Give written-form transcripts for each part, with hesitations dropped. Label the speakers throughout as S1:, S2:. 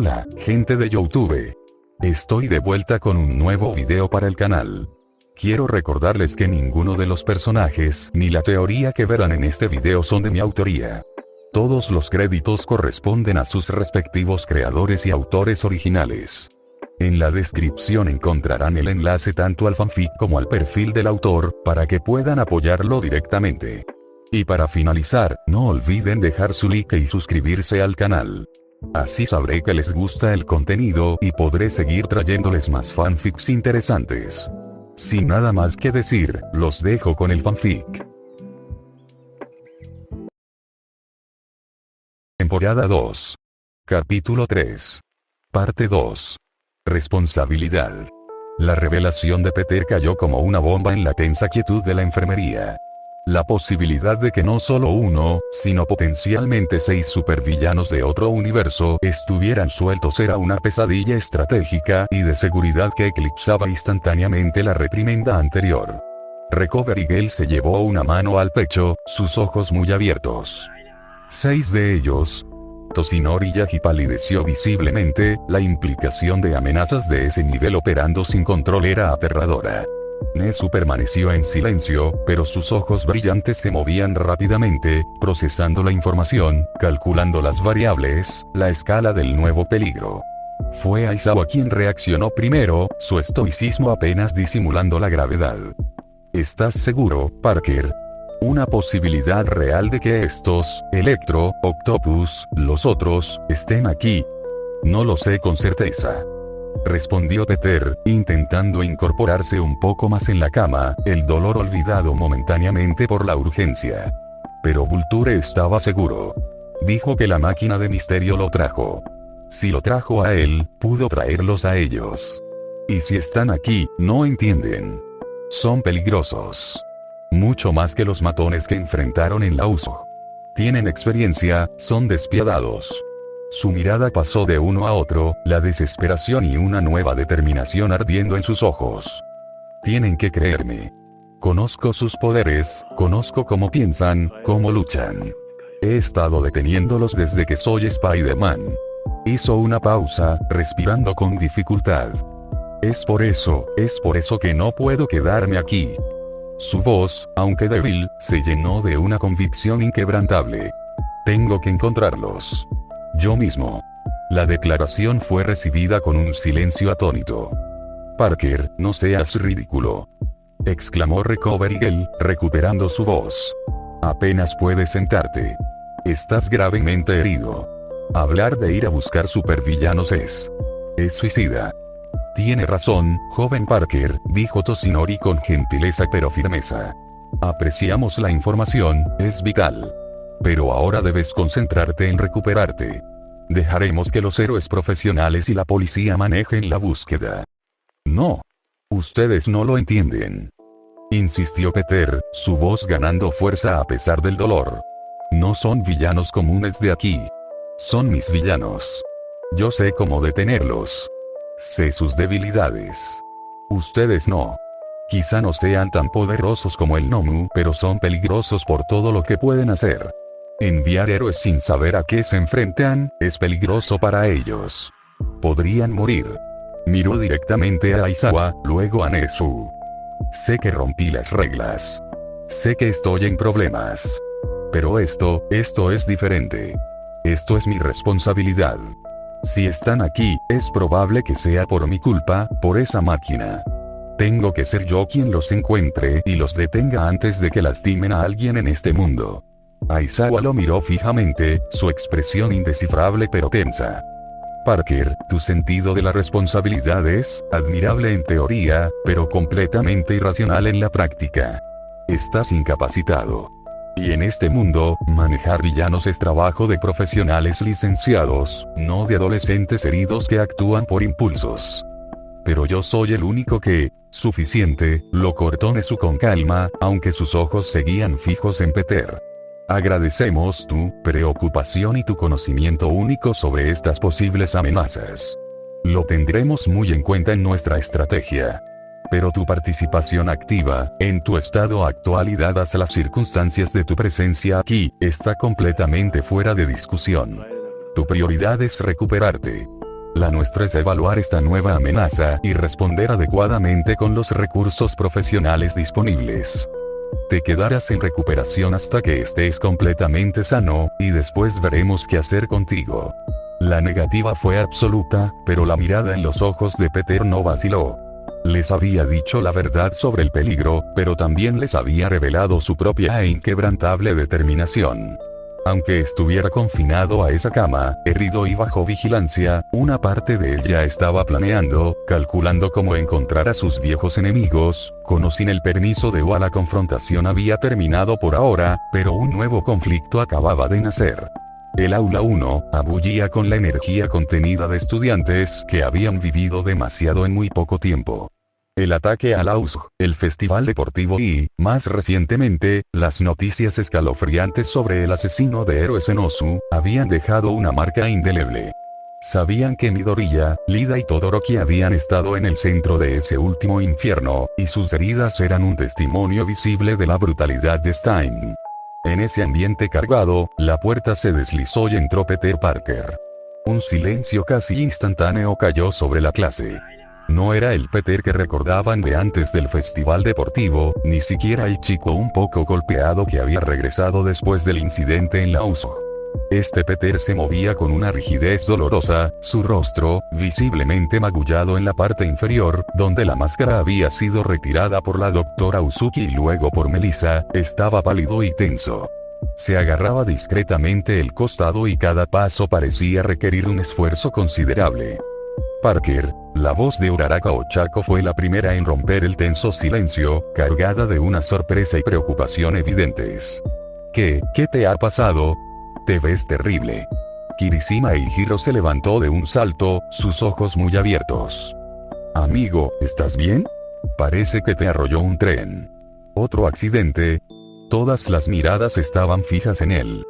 S1: Hola, gente de YouTube. Estoy de vuelta con un nuevo video para el canal. Quiero recordarles que ninguno de los personajes ni la teoría que verán en este video son de mi autoría. Todos los créditos corresponden a sus respectivos creadores y autores originales. En la descripción encontrarán el enlace tanto al fanfic como al perfil del autor, para que puedan apoyarlo directamente. Y para finalizar, no olviden dejar su like y suscribirse al canal. Así sabré que les gusta el contenido y podré seguir trayéndoles más fanfics interesantes. Sin nada más que decir, los dejo con el fanfic. Temporada 2. Capítulo 3. Parte 2. Responsabilidad. La revelación de Peter cayó como una bomba en la tensa quietud de la enfermería. La posibilidad de que no solo uno, sino potencialmente 6 supervillanos de otro universo estuvieran sueltos era una pesadilla estratégica y de seguridad que eclipsaba instantáneamente la reprimenda anterior. Recovery Girl se llevó una mano al pecho, sus ojos muy abiertos. 6 de ellos. Toshinori Yagi palideció visiblemente, la implicación de amenazas de ese nivel operando sin control era aterradora. Nezu permaneció en silencio, pero sus ojos brillantes se movían rápidamente, procesando la información, calculando las variables, la escala del nuevo peligro. Fue Aizawa quien reaccionó primero, su estoicismo apenas disimulando la gravedad. ¿Estás seguro, Parker? Una posibilidad real de que estos, Electro, Octopus, los otros, estén aquí. No lo sé con certeza. Respondió Peter, intentando incorporarse un poco más en la cama, el dolor olvidado momentáneamente por la urgencia. Pero Vulture estaba seguro. Dijo que la máquina de misterio lo trajo. Si lo trajo a él, pudo traerlos a ellos. Y si están aquí, no entienden. Son peligrosos. Mucho más que los matones que enfrentaron en la USO. Tienen experiencia, son despiadados. Su mirada pasó de uno a otro, la desesperación y una nueva determinación ardiendo en sus ojos. Tienen que creerme. Conozco sus poderes, conozco cómo piensan, cómo luchan. He estado deteniéndolos desde que soy Spider-Man. Hizo una pausa, respirando con dificultad. Es por eso que no puedo quedarme aquí. Su voz, aunque débil, se llenó de una convicción inquebrantable. Tengo que encontrarlos. Yo mismo. La declaración fue recibida con un silencio atónito. Parker, no seas ridículo. Exclamó Recovery Girl, recuperando su voz. Apenas puedes sentarte. Estás gravemente herido. Hablar de ir a buscar supervillanos es suicida. Tiene razón, joven Parker, dijo Toshinori con gentileza pero firmeza. Apreciamos la información, es vital. Pero ahora debes concentrarte en recuperarte. Dejaremos que los héroes profesionales y la policía manejen la búsqueda. No. Ustedes no lo entienden. Insistió Peter, su voz ganando fuerza a pesar del dolor. No son villanos comunes de aquí. Son mis villanos. Yo sé cómo detenerlos. Sé sus debilidades. Ustedes no. Quizá no sean tan poderosos como el Nomu, pero son peligrosos por todo lo que pueden hacer. Enviar héroes sin saber a qué se enfrentan, es peligroso para ellos. Podrían morir. Miró directamente a Aizawa, luego a Nezu. Sé que rompí las reglas. Sé que estoy en problemas. Pero esto es diferente. Esto es mi responsabilidad. Si están aquí, es probable que sea por mi culpa, por esa máquina. Tengo que ser yo quien los encuentre y los detenga antes de que lastimen a alguien en este mundo. Aizawa lo miró fijamente, su expresión indescifrable pero tensa. Parker, tu sentido de la responsabilidad es admirable en teoría, pero completamente irracional en la práctica. Estás incapacitado. Y en este mundo, manejar villanos es trabajo de profesionales licenciados, no de adolescentes heridos que actúan por impulsos. Pero yo soy el único que, suficiente, lo cortó Nezu con calma, aunque sus ojos seguían fijos en Peter. Agradecemos tu preocupación y tu conocimiento único sobre estas posibles amenazas. Lo tendremos muy en cuenta en nuestra estrategia. Pero tu participación activa, en tu estado actual y dadas las circunstancias de tu presencia aquí, está completamente fuera de discusión. Tu prioridad es recuperarte. La nuestra es evaluar esta nueva amenaza y responder adecuadamente con los recursos profesionales disponibles. Te quedarás en recuperación hasta que estés completamente sano, y después veremos qué hacer contigo. La negativa fue absoluta, pero la mirada en los ojos de Peter no vaciló. Les había dicho la verdad sobre el peligro, pero también les había revelado su propia e inquebrantable determinación. Aunque estuviera confinado a esa cama, herido y bajo vigilancia, una parte de él ya estaba planeando, calculando cómo encontrar a sus viejos enemigos. Con o sin el permiso de Wa, la confrontación había terminado por ahora, pero un nuevo conflicto acababa de nacer. El aula 1 abullía con la energía contenida de estudiantes que habían vivido demasiado en muy poco tiempo. El ataque a Lausg, el festival deportivo y, más recientemente, las noticias escalofriantes sobre el asesino de héroes en Osu, habían dejado una marca indeleble. Sabían que Midoriya, Lida y Todoroki habían estado en el centro de ese último infierno, y sus heridas eran un testimonio visible de la brutalidad de Stein. En ese ambiente cargado, la puerta se deslizó y entró Peter Parker. Un silencio casi instantáneo cayó sobre la clase. No era el Peter que recordaban de antes del festival deportivo, ni siquiera el chico un poco golpeado que había regresado después del incidente en Lausg. Este Peter se movía con una rigidez dolorosa, su rostro, visiblemente magullado en la parte inferior, donde la máscara había sido retirada por la doctora Uzuki y luego por Melissa, estaba pálido y tenso. Se agarraba discretamente el costado y cada paso parecía requerir un esfuerzo considerable. Parker, la voz de Uraraka Ochako fue la primera en romper el tenso silencio, cargada de una sorpresa y preocupación evidentes. ¿Qué te ha pasado? Te ves terrible. Kirishima Eijiro se levantó de un salto, sus ojos muy abiertos. Amigo, ¿estás bien? Parece que te arrolló un tren. ¿Otro accidente? Todas las miradas estaban fijas en él.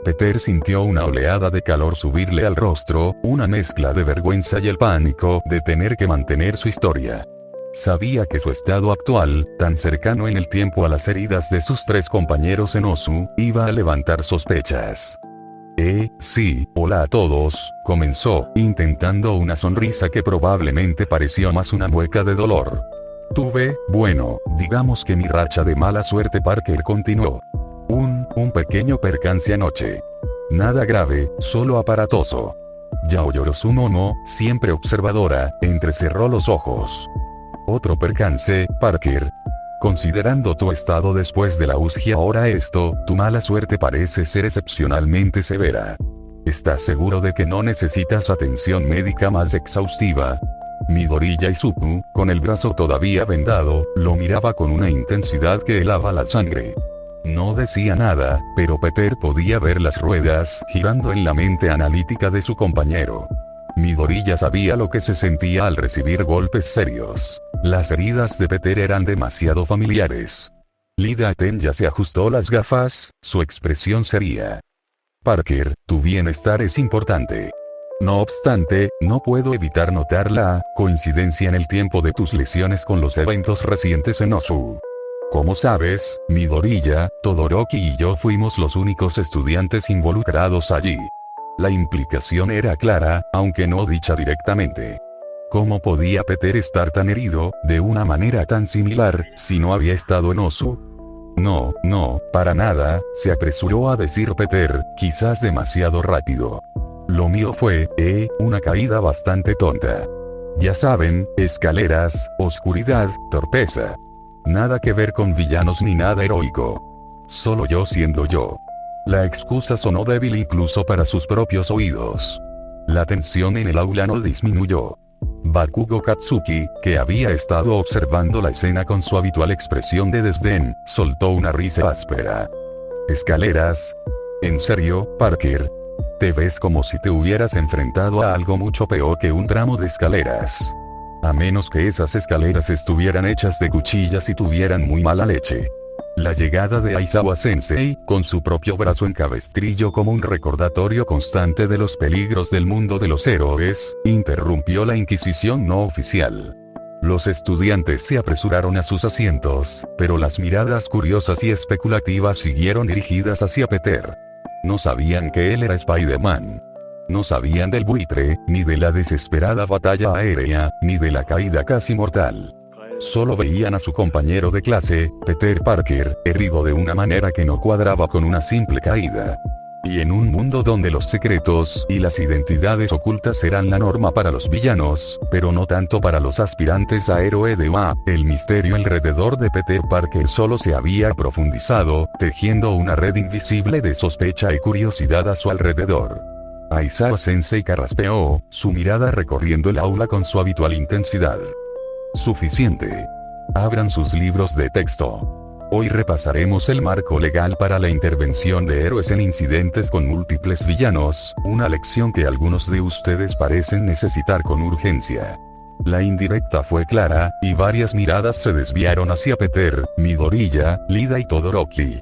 S1: Peter sintió una oleada de calor subirle al rostro, una mezcla de vergüenza y el pánico de tener que mantener su historia. Sabía que su estado actual, tan cercano en el tiempo a las heridas de sus 3 compañeros en Osu, iba a levantar sospechas. Sí, hola a todos, comenzó, intentando una sonrisa que probablemente pareció más una mueca de dolor. Bueno, digamos que mi racha de mala suerte. Parker continuó. Un pequeño percance anoche. Nada grave, solo aparatoso. Yaoyorozu Momo, siempre observadora, entrecerró los ojos. Otro percance, Parker. Considerando tu estado después de la USG ahora tu mala suerte parece ser excepcionalmente severa. ¿Estás seguro de que no necesitas atención médica más exhaustiva? Midoriya Izuku, con el brazo todavía vendado, lo miraba con una intensidad que helaba la sangre. No decía nada, pero Peter podía ver las ruedas girando en la mente analítica de su compañero. Midoriya sabía lo que se sentía al recibir golpes serios. Las heridas de Peter eran demasiado familiares. Lida Ten ya se ajustó las gafas, su expresión seria. Parker, tu bienestar es importante. No obstante, no puedo evitar notar la coincidencia en el tiempo de tus lesiones con los eventos recientes en Osu. Como sabes, Midoriya, Todoroki y yo fuimos los únicos estudiantes involucrados allí. La implicación era clara, aunque no dicha directamente. ¿Cómo podía Peter estar tan herido, de una manera tan similar, si no había estado en Osu? No, para nada, se apresuró a decir Peter, quizás demasiado rápido. Lo mío fue, una caída bastante tonta. Ya saben, escaleras, oscuridad, torpeza. Nada que ver con villanos ni nada heroico. Solo yo siendo yo. La excusa sonó débil incluso para sus propios oídos. La tensión en el aula no disminuyó. Bakugo Katsuki, que había estado observando la escena con su habitual expresión de desdén, soltó una risa áspera. ¿Escaleras? ¿En serio, Parker? Te ves como si te hubieras enfrentado a algo mucho peor que un tramo de escaleras. A menos que esas escaleras estuvieran hechas de cuchillas y tuvieran muy mala leche. La llegada de Aizawa Sensei, con su propio brazo en cabestrillo como un recordatorio constante de los peligros del mundo de los héroes, interrumpió la inquisición no oficial. Los estudiantes se apresuraron a sus asientos, pero las miradas curiosas y especulativas siguieron dirigidas hacia Peter. No sabían que él era Spider-Man. No sabían del buitre, ni de la desesperada batalla aérea, ni de la caída casi mortal. Solo veían a su compañero de clase, Peter Parker, herido de una manera que no cuadraba con una simple caída. Y en un mundo donde los secretos y las identidades ocultas eran la norma para los villanos, pero no tanto para los aspirantes a héroe de UA, el misterio alrededor de Peter Parker solo se había profundizado, tejiendo una red invisible de sospecha y curiosidad a su alrededor. Aizawa Sensei carraspeó, su mirada recorriendo el aula con su habitual intensidad. Suficiente. Abran sus libros de texto. Hoy repasaremos el marco legal para la intervención de héroes en incidentes con múltiples villanos, una lección que algunos de ustedes parecen necesitar con urgencia. La indirecta fue clara, y varias miradas se desviaron hacia Peter, Midoriya, Lida y Todoroki.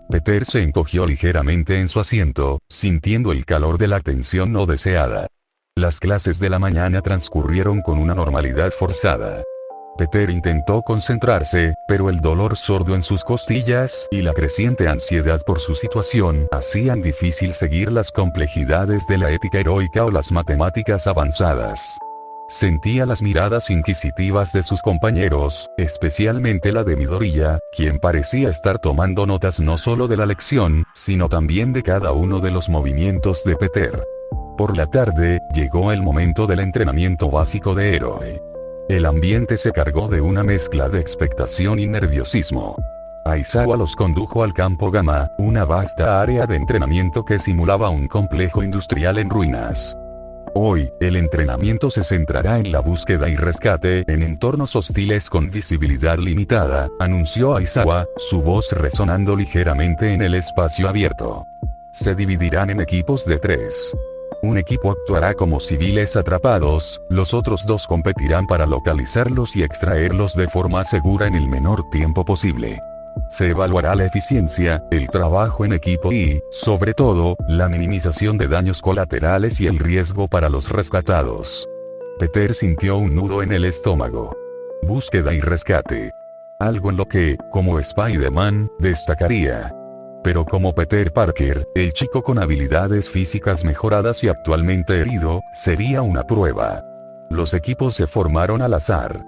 S1: Peter se encogió ligeramente en su asiento, sintiendo el calor de la tensión no deseada. Las clases de la mañana transcurrieron con una normalidad forzada. Peter intentó concentrarse, pero el dolor sordo en sus costillas y la creciente ansiedad por su situación hacían difícil seguir las complejidades de la ética heroica o las matemáticas avanzadas. Sentía las miradas inquisitivas de sus compañeros, especialmente la de Midoriya, quien parecía estar tomando notas no solo de la lección, sino también de cada uno de los movimientos de Peter. Por la tarde, llegó el momento del entrenamiento básico de héroe. El ambiente se cargó de una mezcla de expectación y nerviosismo. Aizawa los condujo al campo Gamma, una vasta área de entrenamiento que simulaba un complejo industrial en ruinas. Hoy, el entrenamiento se centrará en la búsqueda y rescate en entornos hostiles con visibilidad limitada, anunció Aizawa, su voz resonando ligeramente en el espacio abierto. Se dividirán en equipos de 3. Un equipo actuará como civiles atrapados, los otros 2 competirán para localizarlos y extraerlos de forma segura en el menor tiempo posible. Se evaluará la eficiencia, el trabajo en equipo y, sobre todo, la minimización de daños colaterales y el riesgo para los rescatados. Peter sintió un nudo en el estómago. Búsqueda y rescate. Algo en lo que, como Spider-Man, destacaría. Pero como Peter Parker, el chico con habilidades físicas mejoradas y actualmente herido, sería una prueba. Los equipos se formaron al azar.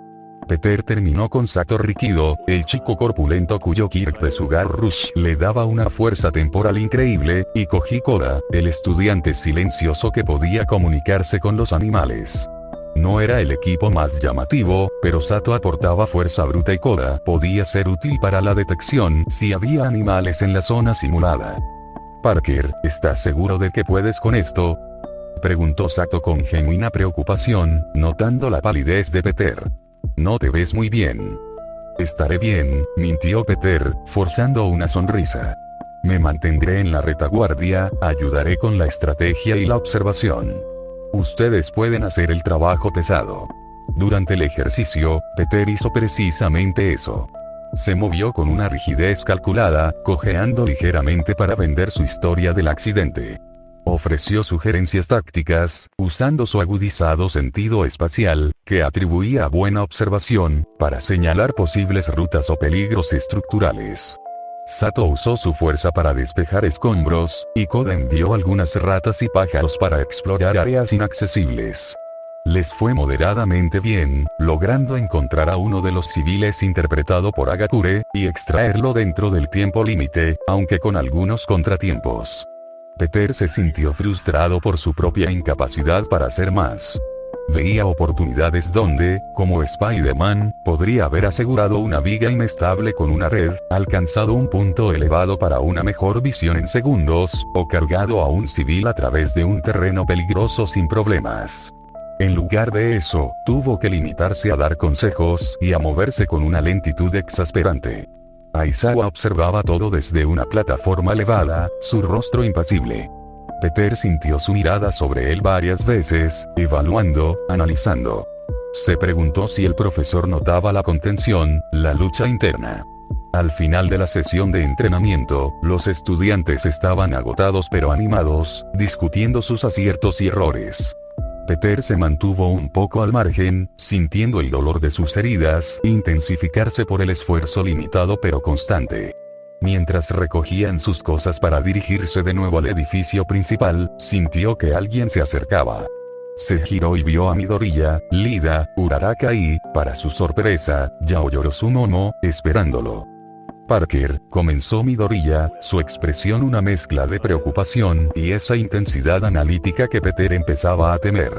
S1: Peter terminó con Sato Rikido, el chico corpulento cuyo Kirk de Sugar Rush le daba una fuerza temporal increíble, y Koji Koda, el estudiante silencioso que podía comunicarse con los animales. No era el equipo más llamativo, pero Sato aportaba fuerza bruta y Koda podía ser útil para la detección si había animales en la zona simulada. Parker, ¿estás seguro de que puedes con esto?, preguntó Sato con genuina preocupación, notando la palidez de Peter. No te ves muy bien. Estaré bien, mintió Peter, forzando una sonrisa. Me mantendré en la retaguardia, ayudaré con la estrategia y la observación. Ustedes pueden hacer el trabajo pesado. Durante el ejercicio, Peter hizo precisamente eso. Se movió con una rigidez calculada, cojeando ligeramente para vender su historia del accidente. Ofreció sugerencias tácticas, usando su agudizado sentido espacial, que atribuía a buena observación, para señalar posibles rutas o peligros estructurales. Sato usó su fuerza para despejar escombros, y Koda envió algunas ratas y pájaros para explorar áreas inaccesibles. Les fue moderadamente bien, logrando encontrar a uno de los civiles interpretado por Hagakure, y extraerlo dentro del tiempo límite, aunque con algunos contratiempos. Peter se sintió frustrado por su propia incapacidad para hacer más. Veía oportunidades donde, como Spider-Man, podría haber asegurado una viga inestable con una red, alcanzado un punto elevado para una mejor visión en segundos, o cargado a un civil a través de un terreno peligroso sin problemas. En lugar de eso, tuvo que limitarse a dar consejos y a moverse con una lentitud exasperante. Aizawa observaba todo desde una plataforma elevada, su rostro impasible. Peter sintió su mirada sobre él varias veces, evaluando, analizando. Se preguntó si el profesor notaba la contención, la lucha interna. Al final de la sesión de entrenamiento, los estudiantes estaban agotados pero animados, discutiendo sus aciertos y errores. Peter se mantuvo un poco al margen, sintiendo el dolor de sus heridas intensificarse por el esfuerzo limitado pero constante. Mientras recogían sus cosas para dirigirse de nuevo al edificio principal, sintió que alguien se acercaba. Se giró y vio a Midoriya, Lida, Uraraka y, para su sorpresa, Yaoyorozu Momo, esperándolo. Parker, comenzó Midoriya, su expresión una mezcla de preocupación y esa intensidad analítica que Peter empezaba a temer.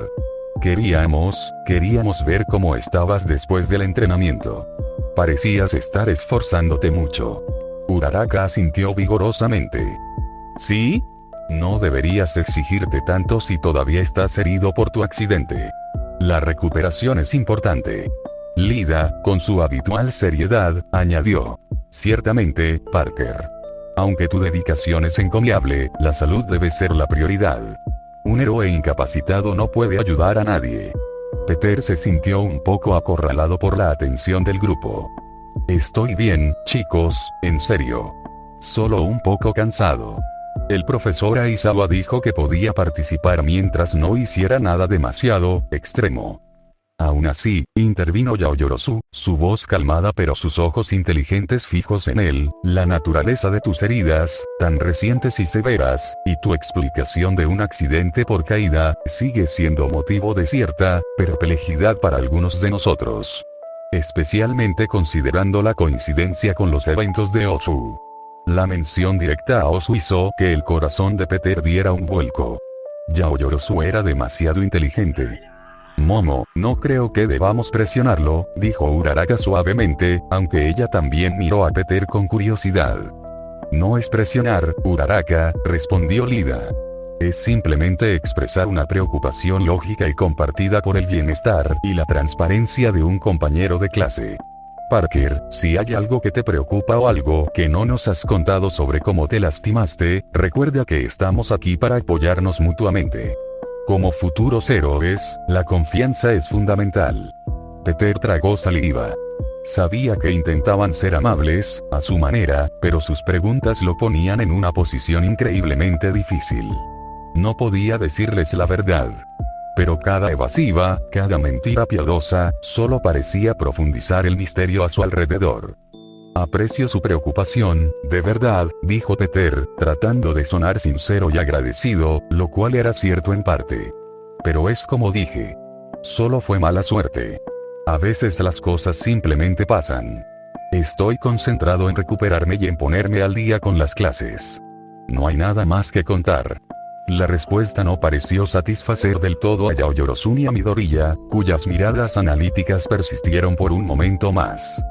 S1: Queríamos ver cómo estabas después del entrenamiento. Parecías estar esforzándote mucho. Uraraka asintió vigorosamente. ¿Sí? No deberías exigirte tanto si todavía estás herido por tu accidente. La recuperación es importante. Lida, con su habitual seriedad, añadió. Ciertamente, Parker. Aunque tu dedicación es encomiable, la salud debe ser la prioridad. Un héroe incapacitado no puede ayudar a nadie. Peter se sintió un poco acorralado por la atención del grupo. Estoy bien, chicos, en serio. Solo un poco cansado. El profesor Aizawa dijo que podía participar mientras no hiciera nada demasiado extremo. Aún así, intervino Yaoyorozu, su voz calmada pero sus ojos inteligentes fijos en él. La naturaleza de tus heridas, tan recientes y severas, y tu explicación de un accidente por caída, sigue siendo motivo de cierta perplejidad para algunos de nosotros. Especialmente considerando la coincidencia con los eventos de Osu. La mención directa a Osu hizo que el corazón de Peter diera un vuelco. Yaoyorozu era demasiado inteligente. Momo, no creo que debamos presionarlo, dijo Uraraka suavemente, aunque ella también miró a Peter con curiosidad. No es presionar, Uraraka, respondió Lida. Es simplemente expresar una preocupación lógica y compartida por el bienestar y la transparencia de un compañero de clase. Parker, si hay algo que te preocupa o algo que no nos has contado sobre cómo te lastimaste, recuerda que estamos aquí para apoyarnos mutuamente. Como futuros héroes, la confianza es fundamental. Peter tragó saliva. Sabía que intentaban ser amables, a su manera, pero sus preguntas lo ponían en una posición increíblemente difícil. No podía decirles la verdad. Pero cada evasiva, cada mentira piadosa, solo parecía profundizar el misterio a su alrededor. Aprecio su preocupación, de verdad, dijo Peter, tratando de sonar sincero y agradecido, lo cual era cierto en parte. Pero es como dije. Solo fue mala suerte. A veces las cosas simplemente pasan. Estoy concentrado en recuperarme y en ponerme al día con las clases. No hay nada más que contar. La respuesta no pareció satisfacer del todo a Yaoyorozu ni a Midoriya, cuyas miradas analíticas persistieron por un momento más.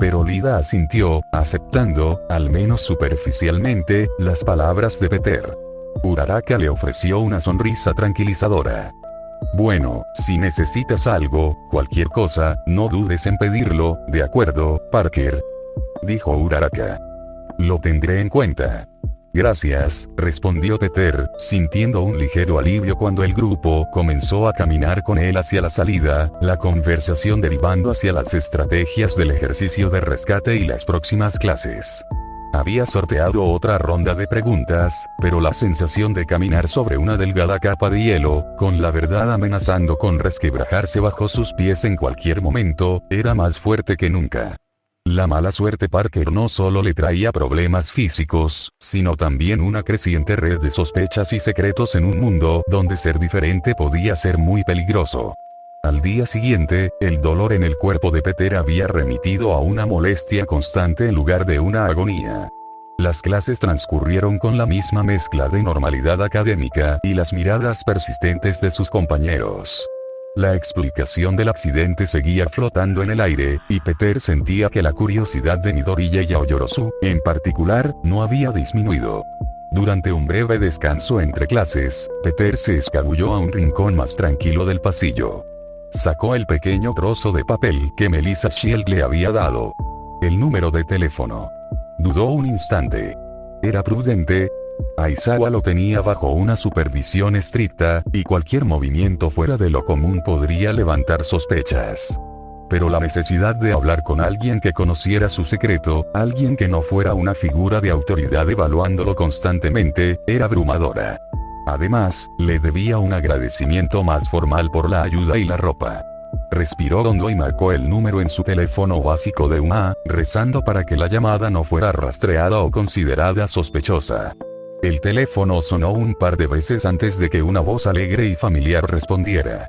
S1: Pero Lida asintió, aceptando, al menos superficialmente, las palabras de Peter. Uraraka le ofreció una sonrisa tranquilizadora. Bueno, si necesitas algo, cualquier cosa, no dudes en pedirlo, ¿de acuerdo, Parker? Dijo Uraraka. Lo tendré en cuenta. Gracias, respondió Peter, sintiendo un ligero alivio cuando el grupo comenzó a caminar con él hacia la salida, la conversación derivando hacia las estrategias del ejercicio de rescate y las próximas clases. Había sorteado otra ronda de preguntas, pero la sensación de caminar sobre una delgada capa de hielo, con la verdad amenazando con resquebrajarse bajo sus pies en cualquier momento, era más fuerte que nunca. La mala suerte Parker no solo le traía problemas físicos, sino también una creciente red de sospechas y secretos en un mundo donde ser diferente podía ser muy peligroso. Al día siguiente, el dolor en el cuerpo de Peter había remitido a una molestia constante en lugar de una agonía. Las clases transcurrieron con la misma mezcla de normalidad académica y las miradas persistentes de sus compañeros. La explicación del accidente seguía flotando en el aire, y Peter sentía que la curiosidad de Midoriya y Yaoyorozu, en particular, no había disminuido. Durante un breve descanso entre clases, Peter se escabulló a un rincón más tranquilo del pasillo. Sacó el pequeño trozo de papel que Melissa Shield le había dado. El número de teléfono. Dudó un instante. Era prudente. Aizawa lo tenía bajo una supervisión estricta, y cualquier movimiento fuera de lo común podría levantar sospechas. Pero la necesidad de hablar con alguien que conociera su secreto, alguien que no fuera una figura de autoridad evaluándolo constantemente, era abrumadora. Además, le debía un agradecimiento más formal por la ayuda y la ropa. Respiró hondo y marcó el número en su teléfono básico de UMA, rezando para que la llamada no fuera rastreada o considerada sospechosa. El teléfono sonó un par de veces antes de que una voz alegre y familiar respondiera.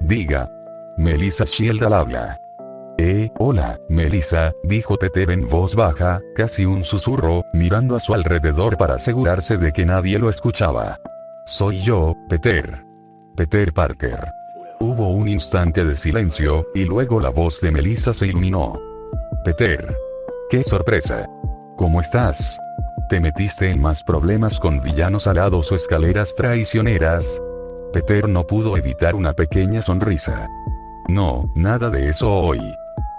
S1: Diga. Melissa Shield al habla. Hola, Melissa, dijo Peter en voz baja, casi un susurro, mirando a su alrededor para asegurarse de que nadie lo escuchaba. Soy yo, Peter. Peter Parker. Hubo un instante de silencio, y luego la voz de Melissa se iluminó. Peter. ¡Qué sorpresa! ¿Cómo estás? ¿Te metiste en más problemas con villanos alados o escaleras traicioneras? Peter no pudo evitar una pequeña sonrisa. No, nada de eso hoy.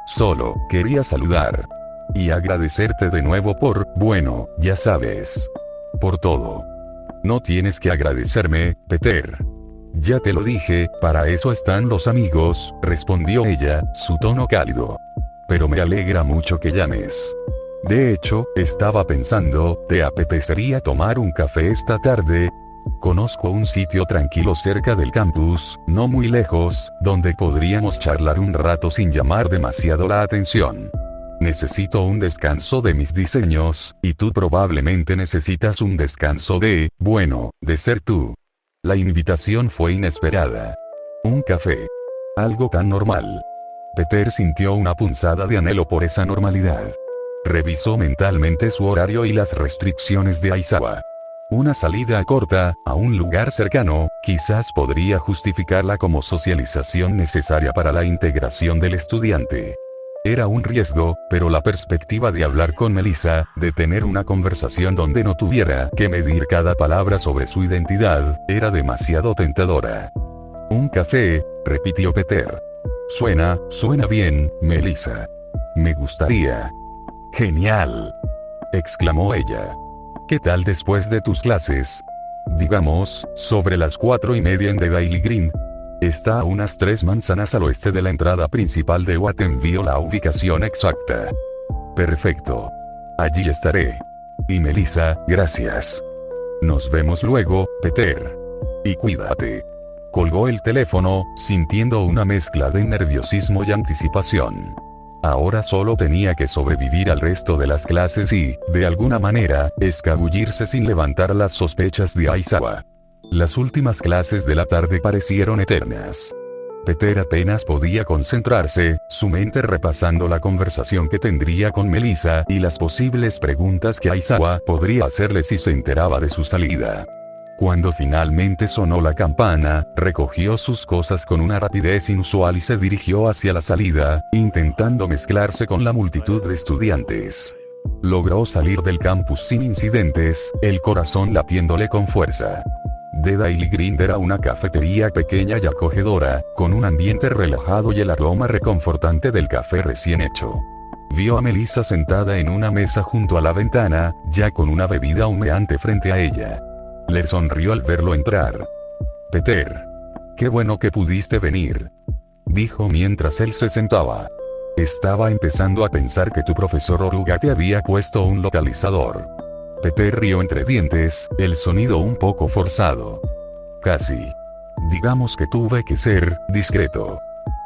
S1: Solo quería saludar. Y agradecerte de nuevo por, bueno, ya sabes. Por todo. No tienes que agradecerme, Peter. Ya te lo dije, para eso están los amigos, respondió ella, su tono cálido. Pero me alegra mucho que llames. De hecho, estaba pensando, ¿te apetecería tomar un café esta tarde? Conozco un sitio tranquilo cerca del campus, no muy lejos, donde podríamos charlar un rato sin llamar demasiado la atención. Necesito un descanso de mis diseños, y tú probablemente necesitas un descanso de ser tú. La invitación fue inesperada. Un café. Algo tan normal. Peter sintió una punzada de anhelo por esa normalidad. Revisó mentalmente su horario y las restricciones de Aizawa. Una salida corta, a un lugar cercano, quizás podría justificarla como socialización necesaria para la integración del estudiante. Era un riesgo, pero la perspectiva de hablar con Melissa, de tener una conversación donde no tuviera que medir cada palabra sobre su identidad, era demasiado tentadora. Un café, repitió Peter. Suena bien, Melissa. Me gustaría. Genial. Exclamó ella. ¿Qué tal después de tus clases? Digamos, sobre las 4:30 en The Daily Green. Está a unas 3 manzanas al oeste de la entrada principal de Watt. Envío la ubicación exacta. Perfecto. Allí estaré. Y Melissa, gracias. Nos vemos luego, Peter. Y cuídate. Colgó el teléfono, sintiendo una mezcla de nerviosismo y anticipación. Ahora solo tenía que sobrevivir al resto de las clases y, de alguna manera, escabullirse sin levantar las sospechas de Aizawa. Las últimas clases de la tarde parecieron eternas. Peter apenas podía concentrarse, su mente repasando la conversación que tendría con Melissa y las posibles preguntas que Aizawa podría hacerle si se enteraba de su salida. Cuando finalmente sonó la campana, recogió sus cosas con una rapidez inusual y se dirigió hacia la salida, intentando mezclarse con la multitud de estudiantes. Logró salir del campus sin incidentes, el corazón latiéndole con fuerza. The Daily Grind era una cafetería pequeña y acogedora, con un ambiente relajado y el aroma reconfortante del café recién hecho. Vio a Melissa sentada en una mesa junto a la ventana, ya con una bebida humeante frente a ella. Le sonrió al verlo entrar. Peter. Qué bueno que pudiste venir. Dijo mientras él se sentaba. Estaba empezando a pensar que tu profesor Oruga te había puesto un localizador. Peter rió entre dientes, el sonido un poco forzado. Casi. Digamos que tuve que ser discreto.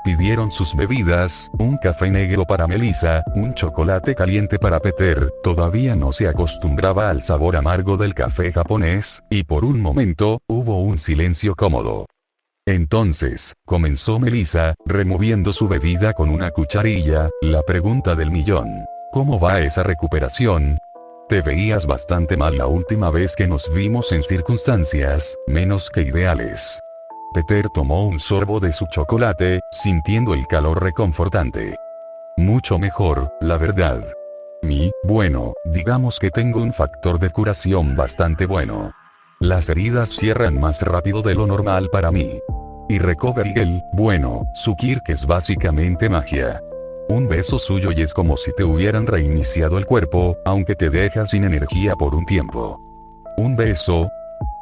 S1: Pidieron sus bebidas, un café negro para Melissa, un chocolate caliente para Peter, todavía no se acostumbraba al sabor amargo del café japonés, y por un momento, hubo un silencio cómodo. Entonces, comenzó Melissa, removiendo su bebida con una cucharilla, la pregunta del millón. ¿Cómo va esa recuperación? Te veías bastante mal la última vez que nos vimos en circunstancias, menos que ideales. Peter tomó un sorbo de su chocolate, sintiendo el calor reconfortante. Mucho mejor, la verdad. Digamos que tengo un factor de curación bastante bueno. Las heridas cierran más rápido de lo normal para mí. Y Recovery Gel, su Kirk es básicamente magia. Un beso suyo y es como si te hubieran reiniciado el cuerpo, aunque te deja sin energía por un tiempo. Un beso.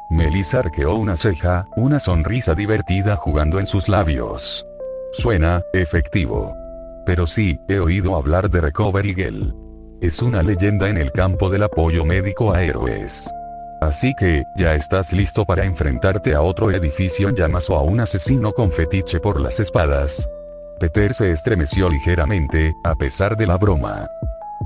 S1: Melissa arqueó una ceja, una sonrisa divertida jugando en sus labios. Suena efectivo. Pero sí, he oído hablar de Recovery Gel. Es una leyenda en el campo del apoyo médico a héroes. Así que, ¿ya estás listo para enfrentarte a otro edificio en llamas o a un asesino con fetiche por las espadas? Peter se estremeció ligeramente, a pesar de la broma.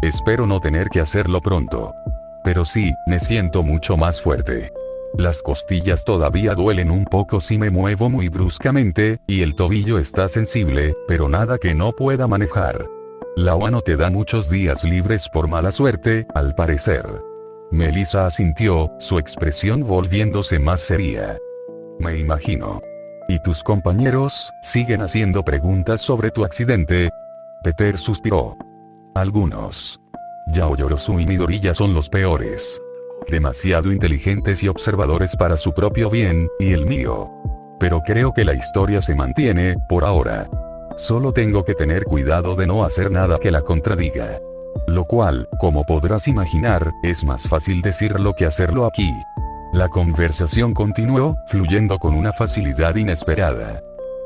S1: Espero no tener que hacerlo pronto. Pero sí, me siento mucho más fuerte. Las costillas todavía duelen un poco si me muevo muy bruscamente, y el tobillo está sensible, pero nada que no pueda manejar. La OA no te da muchos días libres por mala suerte, al parecer. Melissa asintió, su expresión volviéndose más seria. Me imagino. ¿Y tus compañeros siguen haciendo preguntas sobre tu accidente? Peter suspiró. Algunos. Yaoyorozu y Midoriya son los peores. Demasiado inteligentes y observadores para su propio bien, y el mío. Pero creo que la historia se mantiene, por ahora. Solo tengo que tener cuidado de no hacer nada que la contradiga. Lo cual, como podrás imaginar, es más fácil decirlo que hacerlo aquí. La conversación continuó, fluyendo con una facilidad inesperada.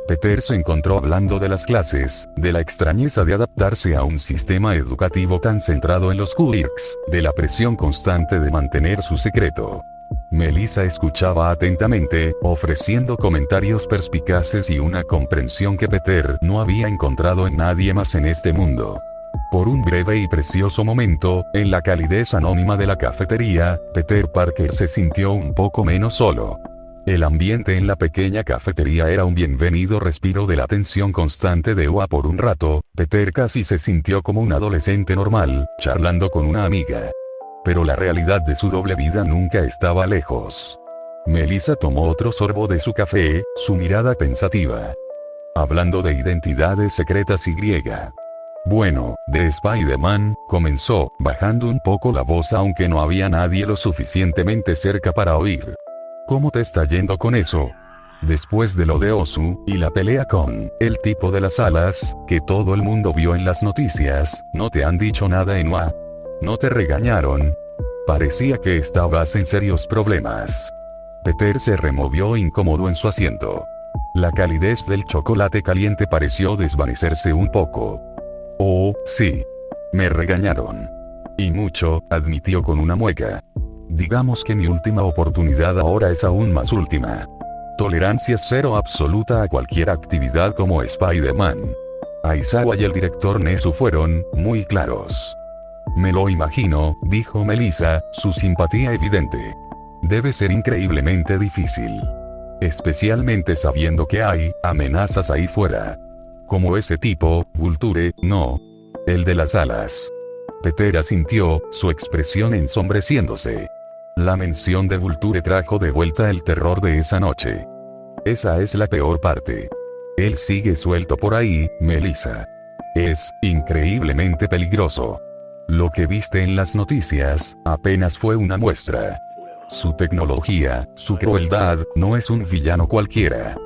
S1: Peter se encontró hablando de las clases, de la extrañeza de adaptarse a un sistema educativo tan centrado en los quirks, de la presión constante de mantener su secreto. Melissa escuchaba atentamente, ofreciendo comentarios perspicaces y una comprensión que Peter no había encontrado en nadie más en este mundo. Por un breve y precioso momento, en la calidez anónima de la cafetería, Peter Parker se sintió un poco menos solo. El ambiente en la pequeña cafetería era un bienvenido respiro de la tensión constante de OA. Por un rato, Peter casi se sintió como un adolescente normal, charlando con una amiga. Pero la realidad de su doble vida nunca estaba lejos. Melissa tomó otro sorbo de su café, su mirada pensativa. Hablando de identidades secretas y griega. Bueno, de Spider-Man, comenzó, bajando un poco la voz aunque no había nadie lo suficientemente cerca para oír. ¿Cómo te está yendo con eso? Después de lo de Osu, y la pelea con el tipo de las alas, que todo el mundo vio en las noticias, ¿no te han dicho nada en OA? ¿No te regañaron? Parecía que estabas en serios problemas. Peter se removió incómodo en su asiento. La calidez del chocolate caliente pareció desvanecerse un poco. Oh, sí. Me regañaron. Y mucho, admitió con una mueca. Digamos que mi última oportunidad ahora es aún más última. Tolerancia cero absoluta a cualquier actividad como Spider-Man. Aizawa y el director Nezu fueron muy claros. Me lo imagino, dijo Melissa, su simpatía evidente. Debe ser increíblemente difícil. Especialmente sabiendo que hay amenazas ahí fuera. Como ese tipo, Vulture, no. El de las alas. Peter asintió, su expresión ensombreciéndose. La mención de Vulture trajo de vuelta el terror de esa noche. Esa es la peor parte. Él sigue suelto por ahí, Melissa. Es increíblemente peligroso. Lo que viste en las noticias, apenas fue una muestra. Su tecnología, su crueldad, no es un villano cualquiera.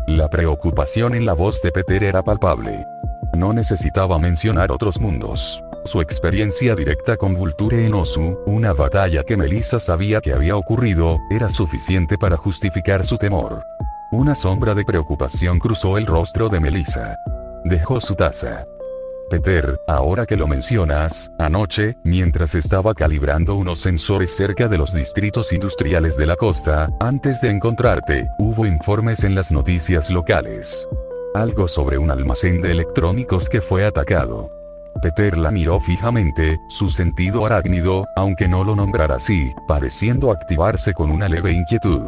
S1: La preocupación en la voz de Peter era palpable. No necesitaba mencionar otros mundos. Su experiencia directa con Vulture en Osu, una batalla que Melissa sabía que había ocurrido, era suficiente para justificar su temor. Una sombra de preocupación cruzó el rostro de Melissa. Dejó su taza. Peter, ahora que lo mencionas, anoche, mientras estaba calibrando unos sensores cerca de los distritos industriales de la costa, antes de encontrarte, hubo informes en las noticias locales. Algo sobre un almacén de electrónicos que fue atacado. Peter la miró fijamente, su sentido arácnido, aunque no lo nombrara así, pareciendo activarse con una leve inquietud.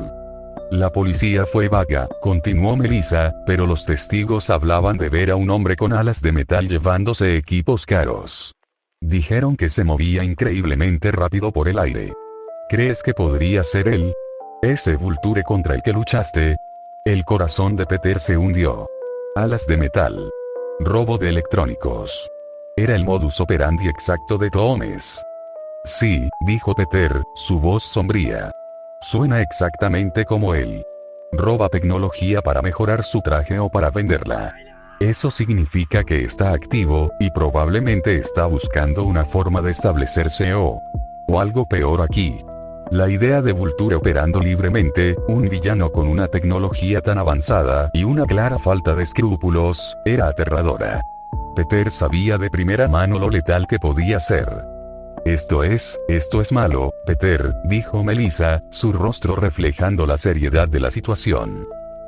S1: La policía fue vaga, continuó Melissa, pero los testigos hablaban de ver a un hombre con alas de metal llevándose equipos caros. Dijeron que se movía increíblemente rápido por el aire. ¿Crees que podría ser él? ¿Ese Vulture contra el que luchaste? El corazón de Peter se hundió. Alas de metal. Robo de electrónicos. Era el modus operandi exacto de Toomes. Sí, dijo Peter, su voz sombría. Suena exactamente como él. Roba tecnología para mejorar su traje o para venderla. Eso significa que está activo, y probablemente está buscando una forma de establecerse o algo peor aquí. La idea de Vulture operando libremente, un villano con una tecnología tan avanzada y una clara falta de escrúpulos, era aterradora. Peter sabía de primera mano lo letal que podía ser. Esto es malo, Peter, dijo Melissa, su rostro reflejando la seriedad de la situación.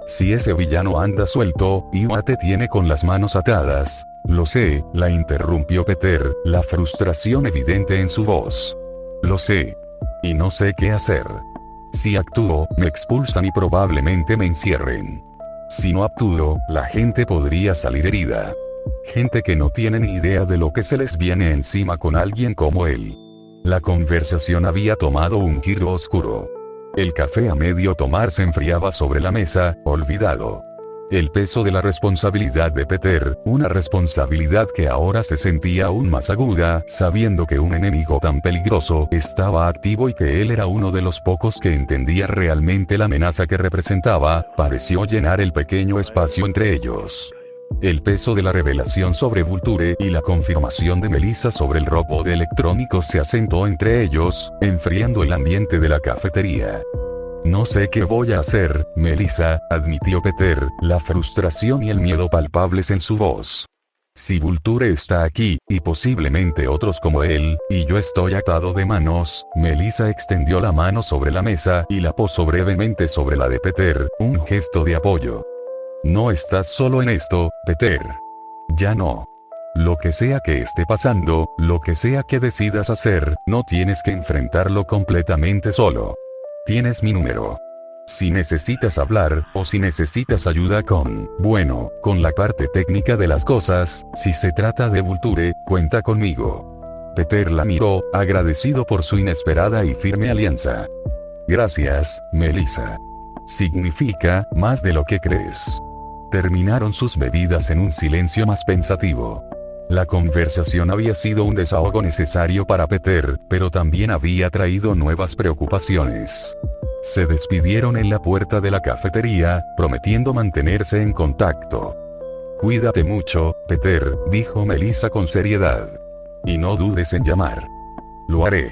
S1: Si ese villano anda suelto, Iwa te tiene con las manos atadas. Lo sé, la interrumpió Peter, la frustración evidente en su voz. Lo sé. Y no sé qué hacer. Si actúo, me expulsan y probablemente me encierren. Si no actúo, la gente podría salir herida. Gente que no tiene ni idea de lo que se les viene encima con alguien como él. La conversación había tomado un giro oscuro. El café a medio tomar se enfriaba sobre la mesa, olvidado. El peso de la responsabilidad de Peter, una responsabilidad que ahora se sentía aún más aguda, sabiendo que un enemigo tan peligroso estaba activo y que él era uno de los pocos que entendía realmente la amenaza que representaba, pareció llenar el pequeño espacio entre ellos. El peso de la revelación sobre Vulture y la confirmación de Melissa sobre el robo de electrónicos se asentó entre ellos, enfriando el ambiente de la cafetería. No sé qué voy a hacer, Melissa, admitió Peter, la frustración y el miedo palpables en su voz. Si Vulture está aquí, y posiblemente otros como él, y yo estoy atado de manos, Melissa extendió la mano sobre la mesa y la posó brevemente sobre la de Peter, un gesto de apoyo. No estás solo en esto, Peter. Ya no. Lo que sea que esté pasando, lo que sea que decidas hacer, no tienes que enfrentarlo completamente solo. Tienes mi número. Si necesitas hablar, o si necesitas ayuda con la parte técnica de las cosas, si se trata de Vulture, cuenta conmigo. Peter la miró, agradecido por su inesperada y firme alianza. Gracias, Melissa. Significa más de lo que crees. Terminaron sus bebidas en un silencio más pensativo. La conversación había sido un desahogo necesario para Peter, pero también había traído nuevas preocupaciones. Se despidieron en la puerta de la cafetería, prometiendo mantenerse en contacto. Cuídate mucho, Peter, dijo Melissa con seriedad. Y no dudes en llamar. Lo haré.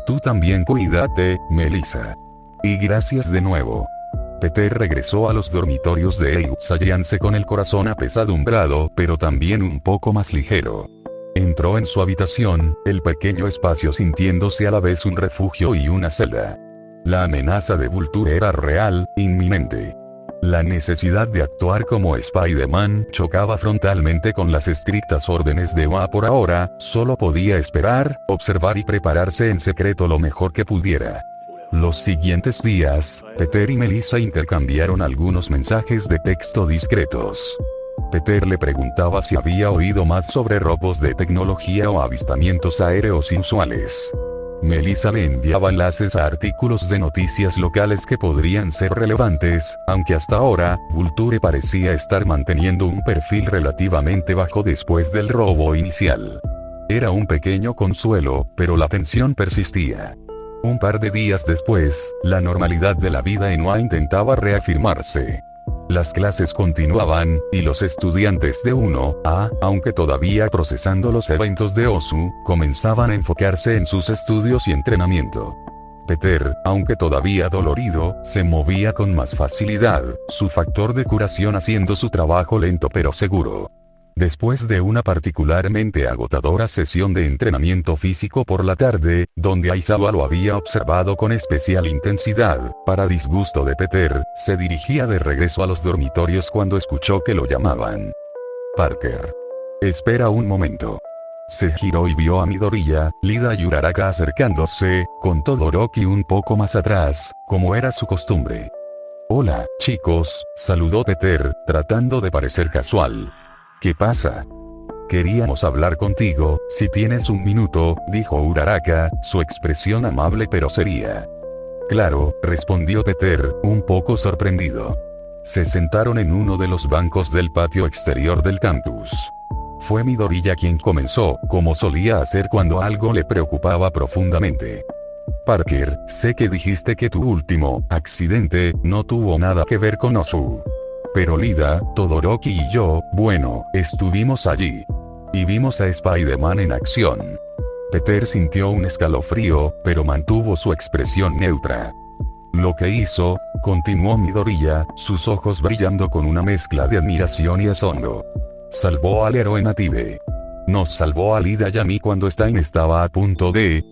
S1: Tú también cuídate, Melissa. Y gracias de nuevo. Peter regresó a los dormitorios de Eusaliance con el corazón apesadumbrado, pero también un poco más ligero. Entró en su habitación, el pequeño espacio sintiéndose a la vez un refugio y una celda. La amenaza de Vulture era real, inminente. La necesidad de actuar como Spider-Man chocaba frontalmente con las estrictas órdenes de Iwa por ahora, solo podía esperar, observar y prepararse en secreto lo mejor que pudiera. Los siguientes días, Peter y Melissa intercambiaron algunos mensajes de texto discretos. Peter le preguntaba si había oído más sobre robos de tecnología o avistamientos aéreos inusuales. Melissa le enviaba enlaces a artículos de noticias locales que podrían ser relevantes, aunque hasta ahora, Vulture parecía estar manteniendo un perfil relativamente bajo después del robo inicial. Era un pequeño consuelo, pero la tensión persistía. Un par de días después, la normalidad de la vida en Iwa intentaba reafirmarse. Las clases continuaban, y los estudiantes de 1A, aunque todavía procesando los eventos de Osu, comenzaban a enfocarse en sus estudios y entrenamiento. Peter, aunque todavía dolorido, se movía con más facilidad, su factor de curación haciendo su trabajo lento pero seguro. Después de una particularmente agotadora sesión de entrenamiento físico por la tarde, donde Aizawa lo había observado con especial intensidad, para disgusto de Peter, se dirigía de regreso a los dormitorios cuando escuchó que lo llamaban. Parker. Espera un momento. Se giró y vio a Midoriya, Lida y Uraraka acercándose, con Todoroki un poco más atrás, como era su costumbre. Hola, chicos, saludó Peter, tratando de parecer casual. ¿Qué pasa? Queríamos hablar contigo, si tienes un minuto, dijo Uraraka, su expresión amable pero seria. Claro, respondió Peter, un poco sorprendido. Se sentaron en uno de los bancos del patio exterior del campus. Fue Midoriya quien comenzó, como solía hacer cuando algo le preocupaba profundamente. Parker, sé que dijiste que tu último accidente no tuvo nada que ver con Osu. Pero Lida, Todoroki y yo, estuvimos allí. Y vimos a Spider-Man en acción. Peter sintió un escalofrío, pero mantuvo su expresión neutra. Lo que hizo, continuó Midoriya, sus ojos brillando con una mezcla de admiración y asombro. Salvó al héroe Native. Nos salvó a Lida y a mí cuando Stein estaba a punto de,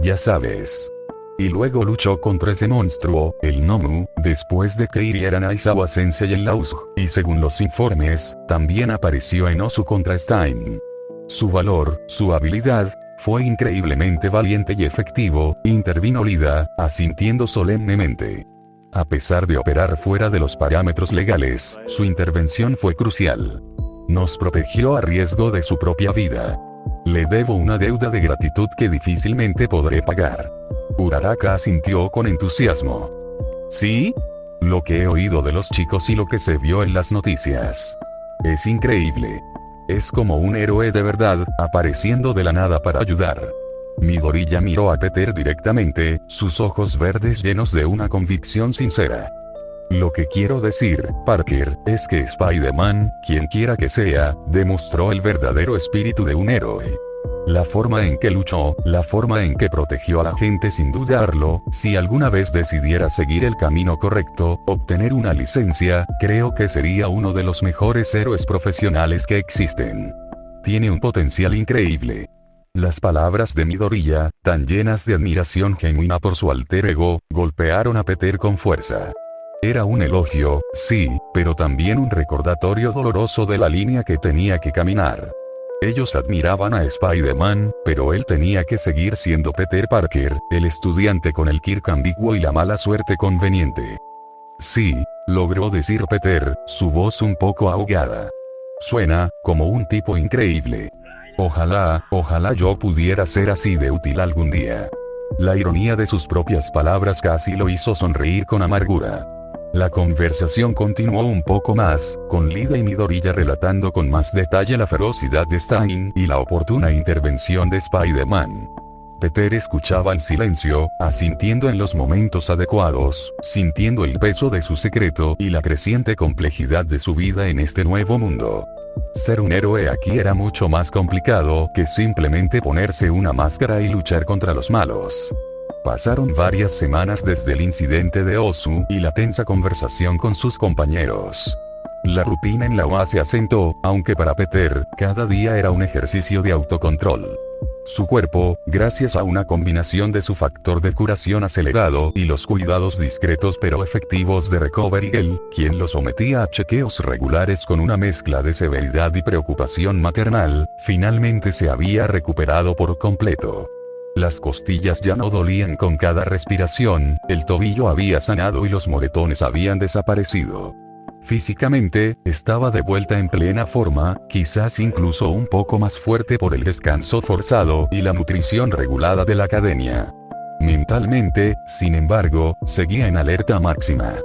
S1: ya sabes. y luego luchó contra ese monstruo, el Nomu, después de que hirieran a Aizawa Sensei en la USG, y según los informes, también apareció en Osu contra Stein. Su valor, su habilidad, fue increíblemente valiente y efectivo, intervino Lida, asintiendo solemnemente. A pesar de operar fuera de los parámetros legales, su intervención fue crucial. Nos protegió a riesgo de su propia vida. Le debo una deuda de gratitud que difícilmente podré pagar. Uraraka asintió con entusiasmo. ¿Sí? Lo que he oído de los chicos y lo que se vio en las noticias. Es increíble. Es como un héroe de verdad, apareciendo de la nada para ayudar. Midoriya miró a Peter directamente, sus ojos verdes llenos de una convicción sincera. Lo que quiero decir, Parker, es que Spider-Man, quien quiera que sea, demostró el verdadero espíritu de un héroe. La forma en que luchó, la forma en que protegió a la gente sin dudarlo, si alguna vez decidiera seguir el camino correcto, obtener una licencia, creo que sería uno de los mejores héroes profesionales que existen. Tiene un potencial increíble. Las palabras de Midoriya, tan llenas de admiración genuina por su alter ego, golpearon a Peter con fuerza. Era un elogio, sí, pero también un recordatorio doloroso de la línea que tenía que caminar. Ellos admiraban a Spider-Man, pero él tenía que seguir siendo Peter Parker, el estudiante con el quirk ambiguo y la mala suerte conveniente. Sí, logró decir Peter, su voz un poco ahogada. Suena como un tipo increíble. Ojalá yo pudiera ser así de útil algún día. La ironía de sus propias palabras casi lo hizo sonreír con amargura. La conversación continuó un poco más, con Lida y Midoriya relatando con más detalle la ferocidad de Stein y la oportuna intervención de Spider-Man. Peter escuchaba en silencio, asintiendo en los momentos adecuados, sintiendo el peso de su secreto y la creciente complejidad de su vida en este nuevo mundo. Ser un héroe aquí era mucho más complicado que simplemente ponerse una máscara y luchar contra los malos. Pasaron varias semanas desde el incidente de Osu y la tensa conversación con sus compañeros. La rutina en la UA se asentó, aunque para Peter, cada día era un ejercicio de autocontrol. Su cuerpo, gracias a una combinación de su factor de curación acelerado y los cuidados discretos pero efectivos de Recovery Girl, quien lo sometía a chequeos regulares con una mezcla de severidad y preocupación maternal, finalmente se había recuperado por completo. Las costillas ya no dolían con cada respiración, el tobillo había sanado y los moretones habían desaparecido. Físicamente, estaba de vuelta en plena forma, quizás incluso un poco más fuerte por el descanso forzado y la nutrición regulada de la academia. Mentalmente, sin embargo, seguía en alerta máxima.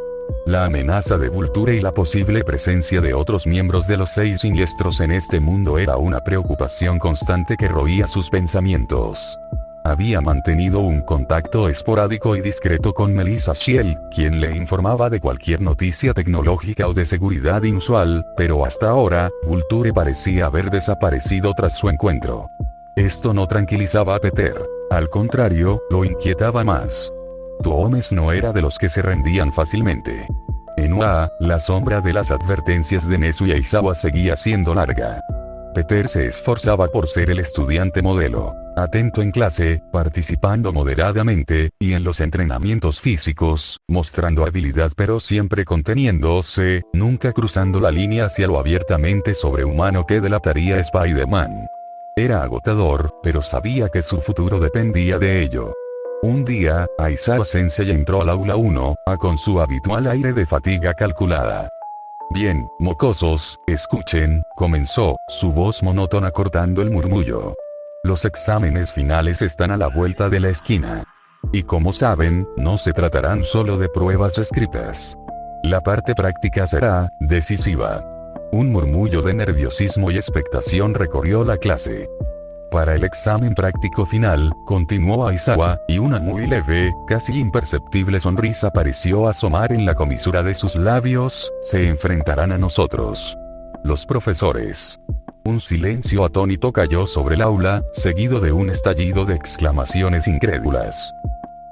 S1: La amenaza de Vulture y la posible presencia de otros miembros de los 6 siniestros en este mundo era una preocupación constante que roía sus pensamientos. Había mantenido un contacto esporádico y discreto con Melissa Shield, quien le informaba de cualquier noticia tecnológica o de seguridad inusual, pero hasta ahora, Vulture parecía haber desaparecido tras su encuentro. Esto no tranquilizaba a Peter. Al contrario, lo inquietaba más. Toomes no era de los que se rendían fácilmente. En UA, la sombra de las advertencias de Nezu y Aizawa seguía siendo larga. Peter se esforzaba por ser el estudiante modelo, atento en clase, participando moderadamente, y en los entrenamientos físicos, mostrando habilidad pero siempre conteniéndose, nunca cruzando la línea hacia lo abiertamente sobrehumano que delataría Spider-Man. Era agotador, pero sabía que su futuro dependía de ello. Un día, Aizawa Sensei entró al aula 1A con su habitual aire de fatiga calculada. Bien, mocosos, escuchen, comenzó, su voz monótona cortando el murmullo. Los exámenes finales están a la vuelta de la esquina. Y como saben, no se tratarán solo de pruebas escritas. La parte práctica será decisiva. Un murmullo de nerviosismo y expectación recorrió la clase. Para el examen práctico final, continuó Aizawa, y una muy leve, casi imperceptible sonrisa pareció asomar en la comisura de sus labios, se enfrentarán a nosotros. Los profesores. Un silencio atónito cayó sobre el aula, seguido de un estallido de exclamaciones incrédulas.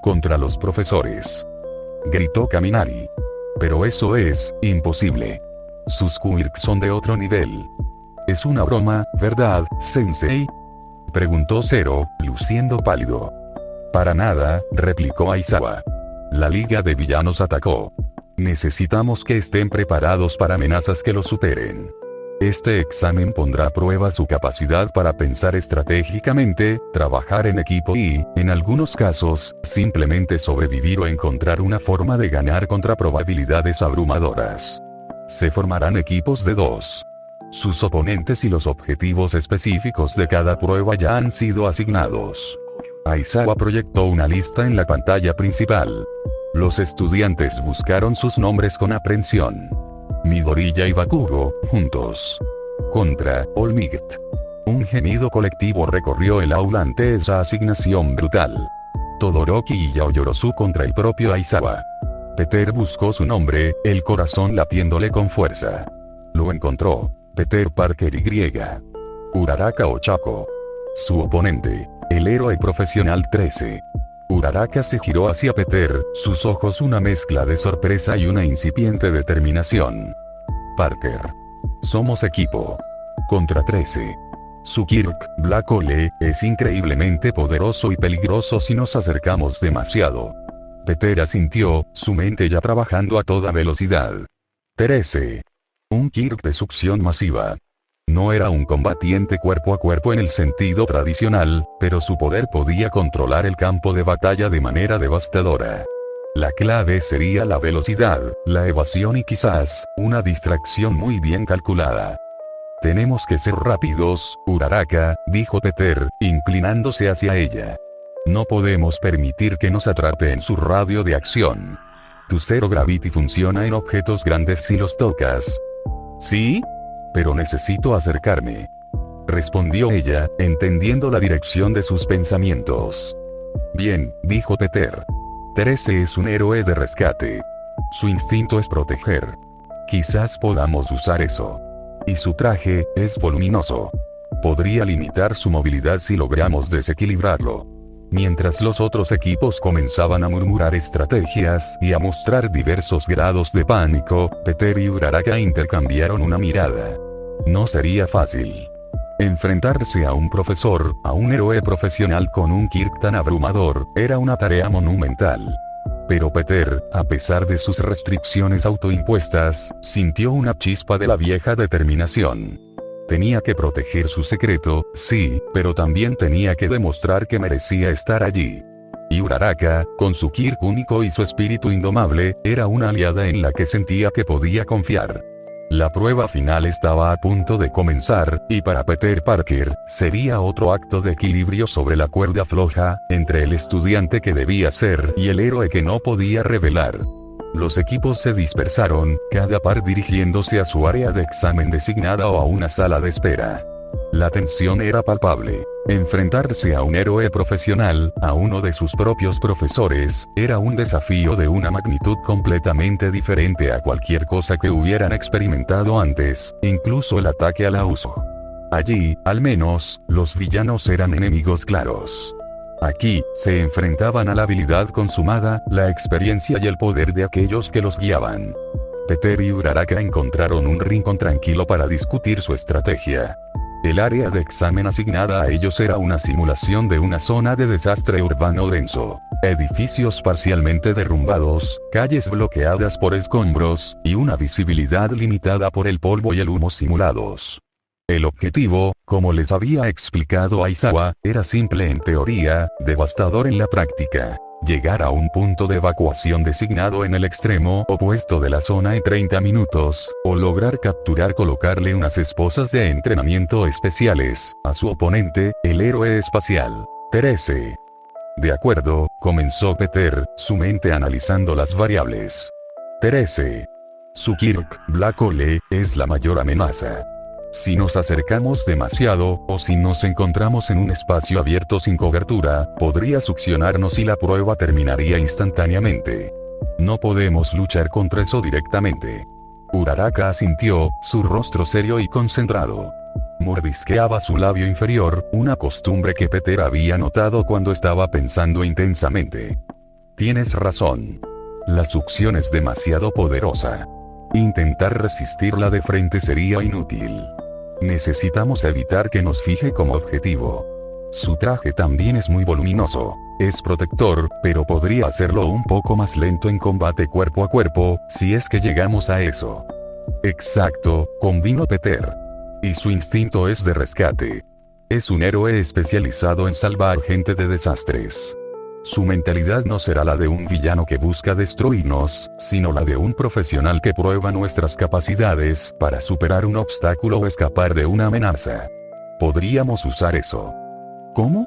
S1: Contra los profesores. Gritó Kaminari. Pero eso es imposible. Sus quirks son de otro nivel. Es una broma, ¿verdad, Sensei? Preguntó Zero, luciendo pálido. Para nada, replicó Aizawa. La Liga de Villanos atacó. Necesitamos que estén preparados para amenazas que los superen. Este examen pondrá a prueba su capacidad para pensar estratégicamente, trabajar en equipo y, en algunos casos, simplemente sobrevivir o encontrar una forma de ganar contra probabilidades abrumadoras. Se formarán equipos de 2. Sus oponentes y los objetivos específicos de cada prueba ya han sido asignados. Aizawa proyectó una lista en la pantalla principal. Los estudiantes buscaron sus nombres con aprensión. Midoriya y Bakugo, juntos. Contra All Might. Un gemido colectivo recorrió el aula ante esa asignación brutal. Todoroki y Yaoyorozu contra el propio Aizawa. Peter buscó su nombre, el corazón latiéndole con fuerza. Lo encontró. Peter Parker Y. Uraraka Ochako. Su oponente, el héroe profesional 13. Uraraka se giró hacia Peter, sus ojos una mezcla de sorpresa y una incipiente determinación. Parker. Somos equipo. Contra 13. Su Kirk, Black Hole, es increíblemente poderoso y peligroso si nos acercamos demasiado. Peter asintió, su mente ya trabajando a toda velocidad. 13. Un Kirk de succión masiva. No era un combatiente cuerpo a cuerpo en el sentido tradicional, pero su poder podía controlar el campo de batalla de manera devastadora. La clave sería la velocidad, la evasión y quizás, una distracción muy bien calculada. Tenemos que ser rápidos, Uraraka, dijo Peter, inclinándose hacia ella. No podemos permitir que nos atrape en su radio de acción. Tu Zero Gravity funciona en objetos grandes si los tocas. ¿Sí? Pero necesito acercarme. Respondió ella, entendiendo la dirección de sus pensamientos. Bien, dijo Peter. 13 es un héroe de rescate. Su instinto es proteger. Quizás podamos usar eso. Y su traje, es voluminoso. Podría limitar su movilidad si logramos desequilibrarlo. Mientras los otros equipos comenzaban a murmurar estrategias y a mostrar diversos grados de pánico, Peter y Uraraka intercambiaron una mirada. No sería fácil. Enfrentarse a un profesor, a un héroe profesional con un Kirk tan abrumador, era una tarea monumental. Pero Peter, a pesar de sus restricciones autoimpuestas, sintió una chispa de la vieja determinación. Tenía que proteger su secreto, sí, pero también tenía que demostrar que merecía estar allí. Y Uraraka, con su Kirk único y su espíritu indomable, era una aliada en la que sentía que podía confiar. La prueba final estaba a punto de comenzar, y para Peter Parker, sería otro acto de equilibrio sobre la cuerda floja, entre el estudiante que debía ser y el héroe que no podía revelar. Los equipos se dispersaron, cada par dirigiéndose a su área de examen designada o a una sala de espera. La tensión era palpable. Enfrentarse a un héroe profesional, a uno de sus propios profesores, era un desafío de una magnitud completamente diferente a cualquier cosa que hubieran experimentado antes, incluso el ataque a la Uso. Allí, al menos, los villanos eran enemigos claros. Aquí, se enfrentaban a la habilidad consumada, la experiencia y el poder de aquellos que los guiaban. Peter y Uraraka encontraron un rincón tranquilo para discutir su estrategia. El área de examen asignada a ellos era una simulación de una zona de desastre urbano denso. Edificios parcialmente derrumbados, calles bloqueadas por escombros, y una visibilidad limitada por el polvo y el humo simulados. El objetivo, como les había explicado Aizawa, era simple en teoría, devastador en la práctica. Llegar a un punto de evacuación designado en el extremo opuesto de la zona en 30 minutos, o lograr colocarle unas esposas de entrenamiento especiales a su oponente, el héroe espacial. 13. De acuerdo, comenzó Peter, su mente analizando las variables. 13. Su Kirk, Black Hole, es la mayor amenaza. Si nos acercamos demasiado, o si nos encontramos en un espacio abierto sin cobertura, podría succionarnos y la prueba terminaría instantáneamente. No podemos luchar contra eso directamente. Uraraka asintió, su rostro serio y concentrado. Mordisqueaba su labio inferior, una costumbre que Peter había notado cuando estaba pensando intensamente. Tienes razón. La succión es demasiado poderosa. Intentar resistirla de frente sería inútil. Necesitamos evitar que nos fije como objetivo. Su traje también es muy voluminoso. es protector, pero podría hacerlo un poco más lento en combate cuerpo a cuerpo, si es que llegamos a eso. Exacto, convino Peter. Y su instinto es de rescate. Es un héroe especializado en salvar gente de desastres. Su mentalidad no será la de un villano que busca destruirnos, sino la de un profesional que prueba nuestras capacidades para superar un obstáculo o escapar de una amenaza. Podríamos usar eso. ¿Cómo?,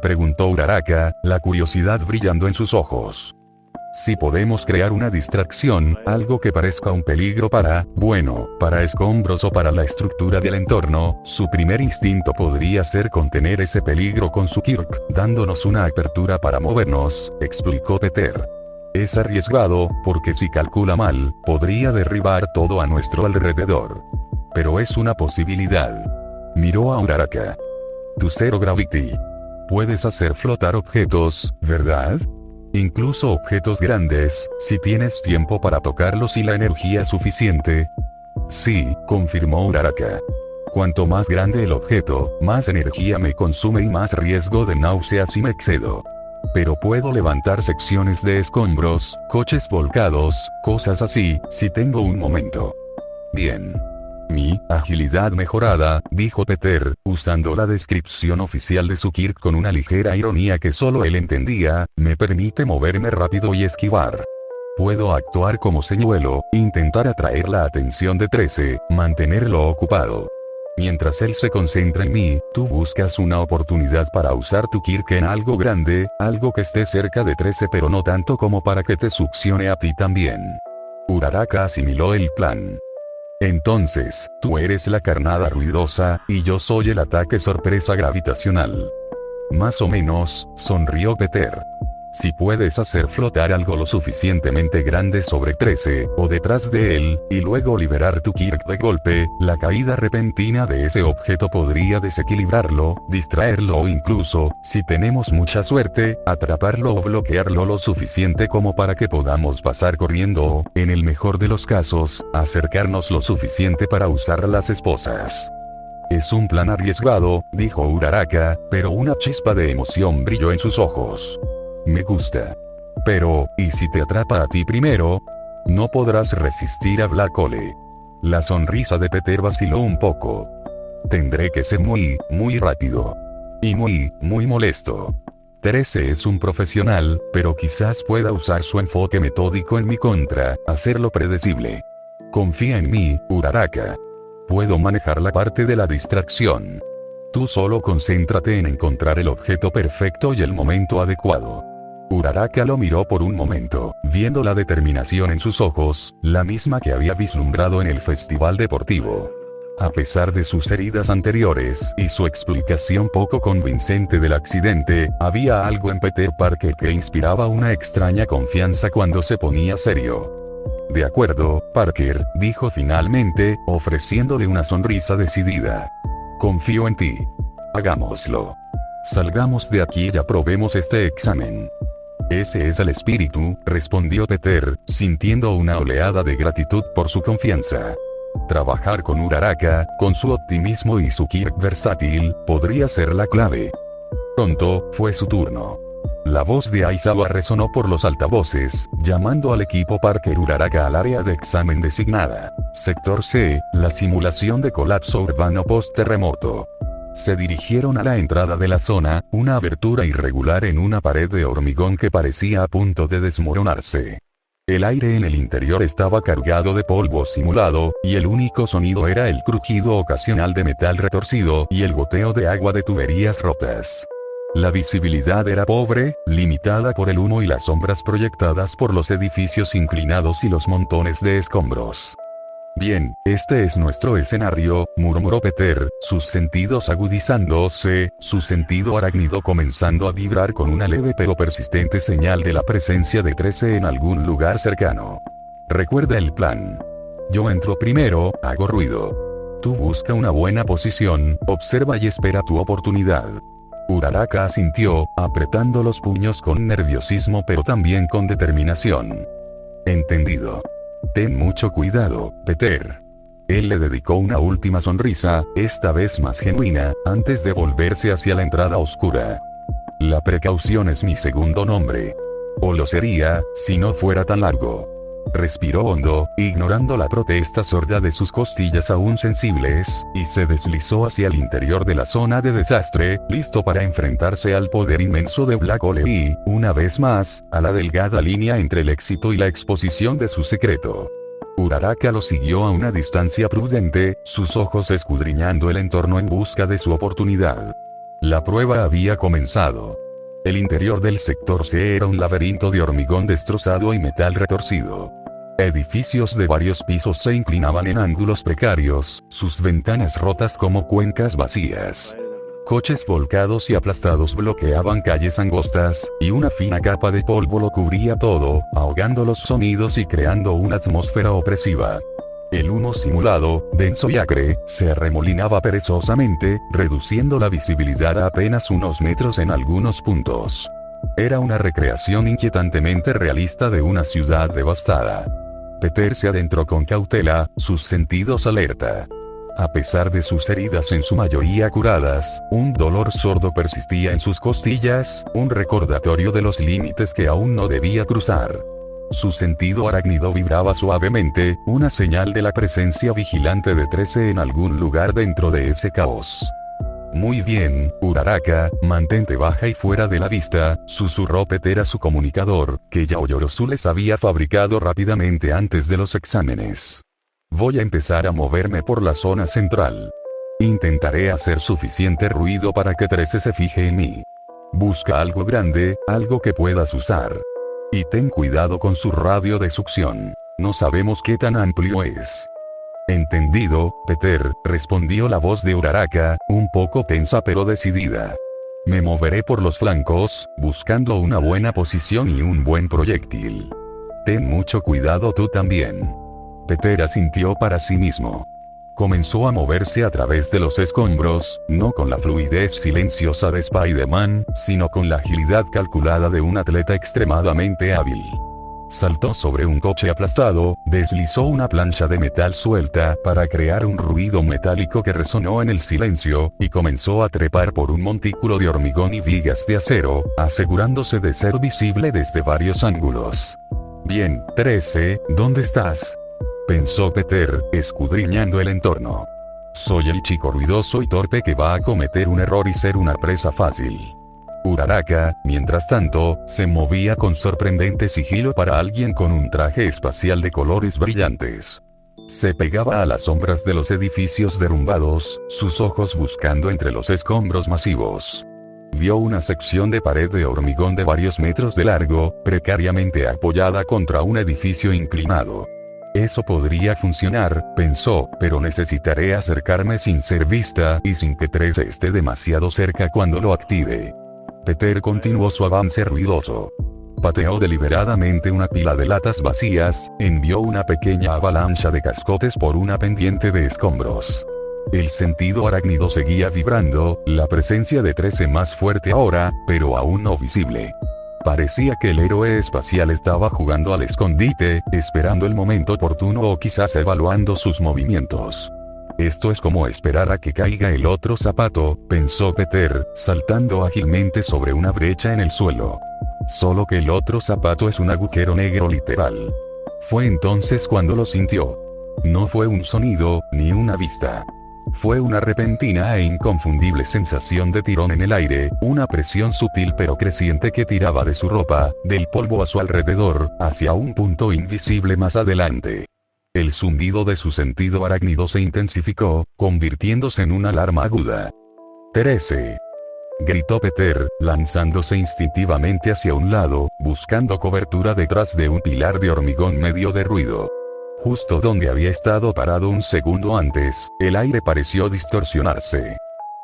S1: preguntó Uraraka, la curiosidad brillando en sus ojos. Si podemos crear una distracción, algo que parezca un peligro para escombros o para la estructura del entorno, su primer instinto podría ser contener ese peligro con su Kirk, dándonos una apertura para movernos, explicó Peter. Es arriesgado, porque si calcula mal, podría derribar todo a nuestro alrededor. Pero es una posibilidad. Miró a Uraraka. Tu Zero Gravity. Puedes hacer flotar objetos, ¿verdad? Incluso objetos grandes, si tienes tiempo para tocarlos y la energía suficiente. Sí, confirmó Uraraka. Cuanto más grande el objeto, más energía me consume y más riesgo de náuseas si me excedo. Pero puedo levantar secciones de escombros, coches volcados, cosas así, si tengo un momento. Bien. Mi agilidad mejorada, dijo Peter, usando la descripción oficial de su Kirk con una ligera ironía que solo él entendía, me permite moverme rápido y esquivar. Puedo actuar como señuelo, intentar atraer la atención de 13, mantenerlo ocupado. Mientras él se concentra en mí, tú buscas una oportunidad para usar tu Kirk en algo grande, algo que esté cerca de 13 pero no tanto como para que te succione a ti también. Uraraka asimiló el plan. Entonces, tú eres la carnada ruidosa, y yo soy el ataque sorpresa gravitacional. Más o menos, sonrió Peter. Si puedes hacer flotar algo lo suficientemente grande sobre 13, o detrás de él, y luego liberar tu Kirk de golpe, la caída repentina de ese objeto podría desequilibrarlo, distraerlo o incluso, si tenemos mucha suerte, atraparlo o bloquearlo lo suficiente como para que podamos pasar corriendo o, en el mejor de los casos, acercarnos lo suficiente para usar las esposas. Es un plan arriesgado, dijo Uraraka, pero una chispa de emoción brilló en sus ojos. Me gusta. Pero, ¿y si te atrapa a ti primero? No podrás resistir a Black Hole. La sonrisa de Peter vaciló un poco. Tendré que ser muy rápido. Y muy molesto. 13 es un profesional, pero quizás pueda usar su enfoque metódico en mi contra, hacerlo predecible. Confía en mí, Uraraka. Puedo manejar la parte de la distracción. Tú solo concéntrate en encontrar el objeto perfecto y el momento adecuado. Uraraka lo miró por un momento, viendo la determinación en sus ojos, la misma que había vislumbrado en el festival deportivo. A pesar de sus heridas anteriores y su explicación poco convincente del accidente, había algo en Peter Parker que inspiraba una extraña confianza cuando se ponía serio. De acuerdo, Parker, dijo finalmente, ofreciéndole una sonrisa decidida. Confío en ti. Hagámoslo. Salgamos de aquí y aprobemos este examen. Ese es el espíritu, respondió Peter, sintiendo una oleada de gratitud por su confianza. Trabajar con Uraraka, con su optimismo y su Kirk versátil, podría ser la clave. Pronto, fue su turno. La voz de Aizawa resonó por los altavoces, llamando al equipo Parker Uraraka al área de examen designada. Sector C, la simulación de colapso urbano post-terremoto. Se dirigieron a la entrada de la zona, una abertura irregular en una pared de hormigón que parecía a punto de desmoronarse. El aire en el interior estaba cargado de polvo simulado, y el único sonido era el crujido ocasional de metal retorcido y el goteo de agua de tuberías rotas. La visibilidad era pobre, limitada por el humo y las sombras proyectadas por los edificios inclinados y los montones de escombros. Bien, este es nuestro escenario, murmuró Peter, sus sentidos agudizándose, su sentido arácnido comenzando a vibrar con una leve pero persistente señal de la presencia de 13 en algún lugar cercano. Recuerda el plan. Yo entro primero, hago ruido. Tú busca una buena posición, observa y espera tu oportunidad. Uraraka asintió, apretando los puños con nerviosismo pero también con determinación. Entendido. Ten mucho cuidado, Peter. Él le dedicó una última sonrisa, esta vez más genuina, antes de volverse hacia la entrada oscura. La precaución es mi segundo nombre. O lo sería, si no fuera tan largo. Respiró hondo, ignorando la protesta sorda de sus costillas aún sensibles, y se deslizó hacia el interior de la zona de desastre, listo para enfrentarse al poder inmenso de Black Hole y, una vez más, a la delgada línea entre el éxito y la exposición de su secreto. Uraraka lo siguió a una distancia prudente, sus ojos escudriñando el entorno en busca de su oportunidad. La prueba había comenzado. El interior del sector C era un laberinto de hormigón destrozado y metal retorcido. Edificios de varios pisos se inclinaban en ángulos precarios, sus ventanas rotas como cuencas vacías. Coches volcados y aplastados bloqueaban calles angostas, y una fina capa de polvo lo cubría todo, ahogando los sonidos y creando una atmósfera opresiva. El humo simulado, denso y acre, se arremolinaba perezosamente, reduciendo la visibilidad a apenas unos metros en algunos puntos. Era una recreación inquietantemente realista de una ciudad devastada. Peter se adentró con cautela, sus sentidos alerta. A pesar de sus heridas en su mayoría curadas, un dolor sordo persistía en sus costillas, un recordatorio de los límites que aún no debía cruzar. Su sentido arácnido vibraba suavemente, una señal de la presencia vigilante de 13 en algún lugar dentro de ese caos. Muy bien, Uraraka, mantente baja y fuera de la vista, susurró Peter a su comunicador, que Yaoyorozu les había fabricado rápidamente antes de los exámenes. Voy a empezar a moverme por la zona central. Intentaré hacer suficiente ruido para que 13 se fije en mí. Busca algo grande, algo que puedas usar. Y ten cuidado con su radio de succión. No sabemos qué tan amplio es. Entendido, Peter, respondió la voz de Uraraka, un poco tensa pero decidida. Me moveré por los flancos, buscando una buena posición y un buen proyectil. Ten mucho cuidado tú también. Peter asintió para sí mismo. Comenzó a moverse a través de los escombros, no con la fluidez silenciosa de Spider-Man, sino con la agilidad calculada de un atleta extremadamente hábil. Saltó sobre un coche aplastado, deslizó una plancha de metal suelta para crear un ruido metálico que resonó en el silencio, y comenzó a trepar por un montículo de hormigón y vigas de acero, asegurándose de ser visible desde varios ángulos. Bien, 13, ¿dónde estás?, pensó Peter, escudriñando el entorno. Soy el chico ruidoso y torpe que va a cometer un error y ser una presa fácil. Uraraka, mientras tanto, se movía con sorprendente sigilo para alguien con un traje espacial de colores brillantes. Se pegaba a las sombras de los edificios derrumbados, sus ojos buscando entre los escombros masivos. Vio una sección de pared de hormigón de varios metros de largo, precariamente apoyada contra un edificio inclinado. Eso podría funcionar, pensó, pero necesitaré acercarme sin ser vista y sin que 13 esté demasiado cerca cuando lo active. Peter continuó su avance ruidoso. Pateó deliberadamente una pila de latas vacías, envió una pequeña avalancha de cascotes por una pendiente de escombros. El sentido arácnido seguía vibrando, la presencia de 13 más fuerte ahora, pero aún no visible. Parecía que el héroe espacial estaba jugando al escondite, esperando el momento oportuno o quizás evaluando sus movimientos. Esto es como esperar a que caiga el otro zapato, pensó Peter, saltando ágilmente sobre una brecha en el suelo. Solo que el otro zapato es un agujero negro literal. Fue entonces cuando lo sintió. No fue un sonido, ni una vista. Fue una repentina e inconfundible sensación de tirón en el aire, una presión sutil pero creciente que tiraba de su ropa, del polvo a su alrededor, hacia un punto invisible más adelante. El zumbido de su sentido arácnido se intensificó, convirtiéndose en una alarma aguda. 13. Gritó Peter, lanzándose instintivamente hacia un lado, buscando cobertura detrás de un pilar de hormigón medio derruido. Justo donde había estado parado un segundo antes, el aire pareció distorsionarse.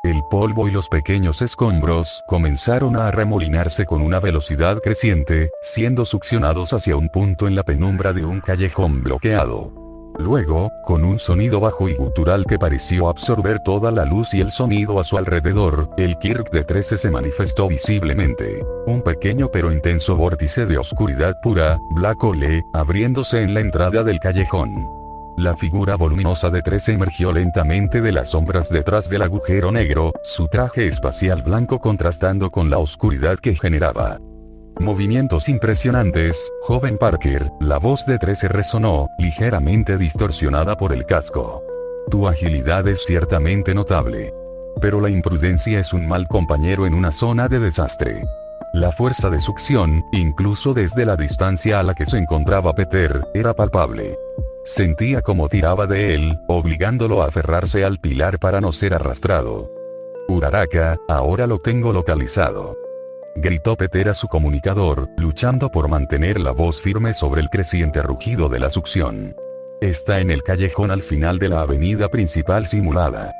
S1: El polvo y los pequeños escombros comenzaron a arremolinarse con una velocidad creciente, siendo succionados hacia un punto en la penumbra de un callejón bloqueado. Luego, con un sonido bajo y gutural que pareció absorber toda la luz y el sonido a su alrededor, el Kirk de 13 se manifestó visiblemente. Un pequeño pero intenso vórtice de oscuridad pura, Black Hole, abriéndose en la entrada del callejón. La figura voluminosa de 13 emergió lentamente de las sombras detrás del agujero negro, su traje espacial blanco contrastando con la oscuridad que generaba. Movimientos impresionantes, joven Parker, la voz de 13 resonó, ligeramente distorsionada por el casco. Tu agilidad es ciertamente notable. Pero la imprudencia es un mal compañero en una zona de desastre. La fuerza de succión, incluso desde la distancia a la que se encontraba Peter, era palpable. Sentía como tiraba de él, obligándolo a aferrarse al pilar para no ser arrastrado. Uraraka, ahora lo tengo localizado. Gritó Peter a su comunicador, luchando por mantener la voz firme sobre el creciente rugido de la succión. Está en el callejón al final de la avenida principal simulada.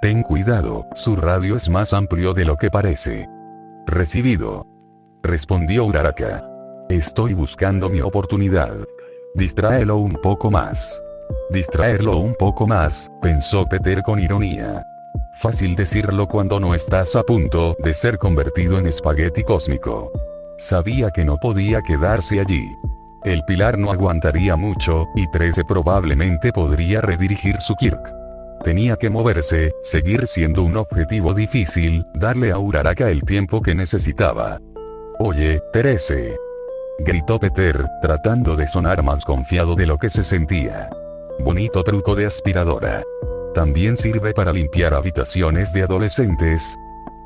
S1: Ten cuidado, su radio es más amplio de lo que parece. Recibido. Respondió Uraraka. Estoy buscando mi oportunidad. Distráelo un poco más. Distraerlo un poco más, pensó Peter con ironía. Fácil decirlo cuando no estás a punto de ser convertido en espagueti cósmico. Sabía que no podía quedarse allí. El pilar no aguantaría mucho, y 13 probablemente podría redirigir su Kirk. Tenía que moverse, seguir siendo un objetivo difícil, darle a Uraraka el tiempo que necesitaba. Oye, 13. Gritó Peter, tratando de sonar más confiado de lo que se sentía. Bonito truco de aspiradora. También sirve para limpiar habitaciones de adolescentes.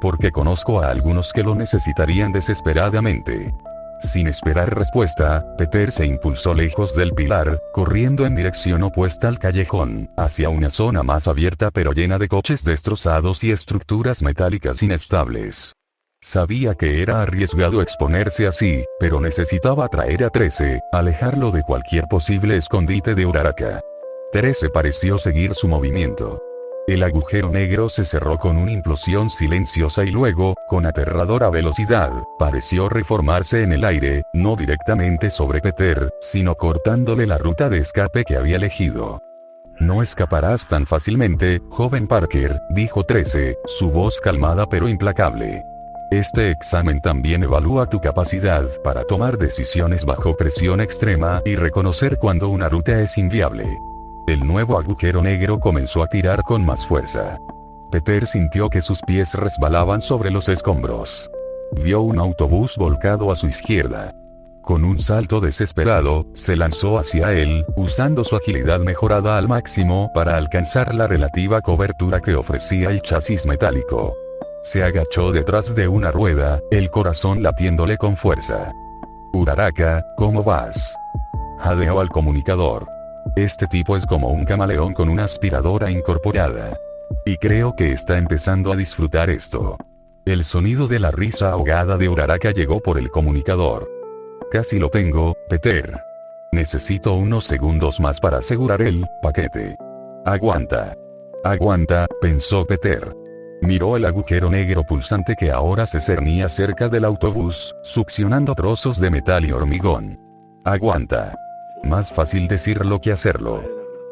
S1: Porque conozco a algunos que lo necesitarían desesperadamente. Sin esperar respuesta, Peter se impulsó lejos del pilar, corriendo en dirección opuesta al callejón, hacia una zona más abierta pero llena de coches destrozados y estructuras metálicas inestables. Sabía que era arriesgado exponerse así, pero necesitaba atraer a 13, alejarlo de cualquier posible escondite de Uraraka. 13 pareció seguir su movimiento. El agujero negro se cerró con una implosión silenciosa y luego, con aterradora velocidad, pareció reformarse en el aire, no directamente sobre Peter, sino cortándole la ruta de escape que había elegido. No escaparás tan fácilmente, joven Parker, dijo 13, su voz calmada pero implacable. Este examen también evalúa tu capacidad para tomar decisiones bajo presión extrema y reconocer cuando una ruta es inviable. El nuevo agujero negro comenzó a tirar con más fuerza. Peter sintió que sus pies resbalaban sobre los escombros. Vio un autobús volcado a su izquierda. Con un salto desesperado, se lanzó hacia él, usando su agilidad mejorada al máximo para alcanzar la relativa cobertura que ofrecía el chasis metálico. Se agachó detrás de una rueda, el corazón latiéndole con fuerza. Uraraka, ¿cómo vas? Jadeó al comunicador. Este tipo es como un camaleón con una aspiradora incorporada. Y creo que está empezando a disfrutar esto. El sonido de la risa ahogada de Uraraka llegó por el comunicador. Casi lo tengo, Peter. Necesito unos segundos más para asegurar el paquete. Aguanta. Aguanta, pensó Peter. Miró el agujero negro pulsante que ahora se cernía cerca del autobús, succionando trozos de metal y hormigón. Aguanta. Más fácil decirlo que hacerlo.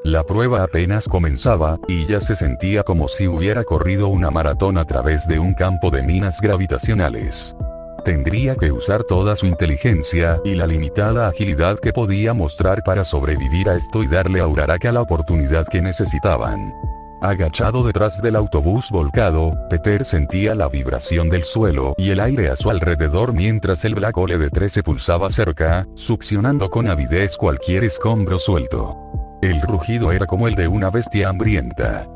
S1: La prueba apenas comenzaba, y ya se sentía como si hubiera corrido una maratón a través de un campo de minas gravitacionales. Tendría que usar toda su inteligencia y la limitada agilidad que podía mostrar para sobrevivir a esto y darle a Uraraka la oportunidad que necesitaban. Agachado detrás del autobús volcado, Peter sentía la vibración del suelo y el aire a su alrededor mientras el Black Hole de 13 pulsaba cerca, succionando con avidez cualquier escombro suelto. El rugido era como el de una bestia hambrienta.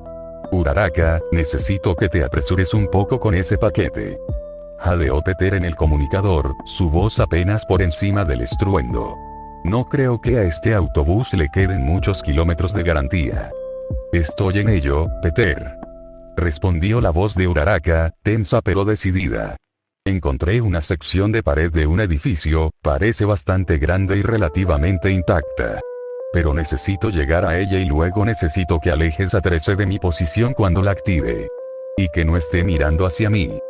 S1: Uraraka, necesito que te apresures un poco con ese paquete. Jadeó Peter en el comunicador, su voz apenas por encima del estruendo. No creo que a este autobús le queden muchos kilómetros de garantía. Estoy en ello, Peter. Respondió la voz de Uraraka, tensa pero decidida. Encontré una sección de pared de un edificio, parece bastante grande y relativamente intacta. Pero necesito llegar a ella y luego necesito que alejes a 13 de mi posición cuando la active. Y que no esté mirando hacia mí.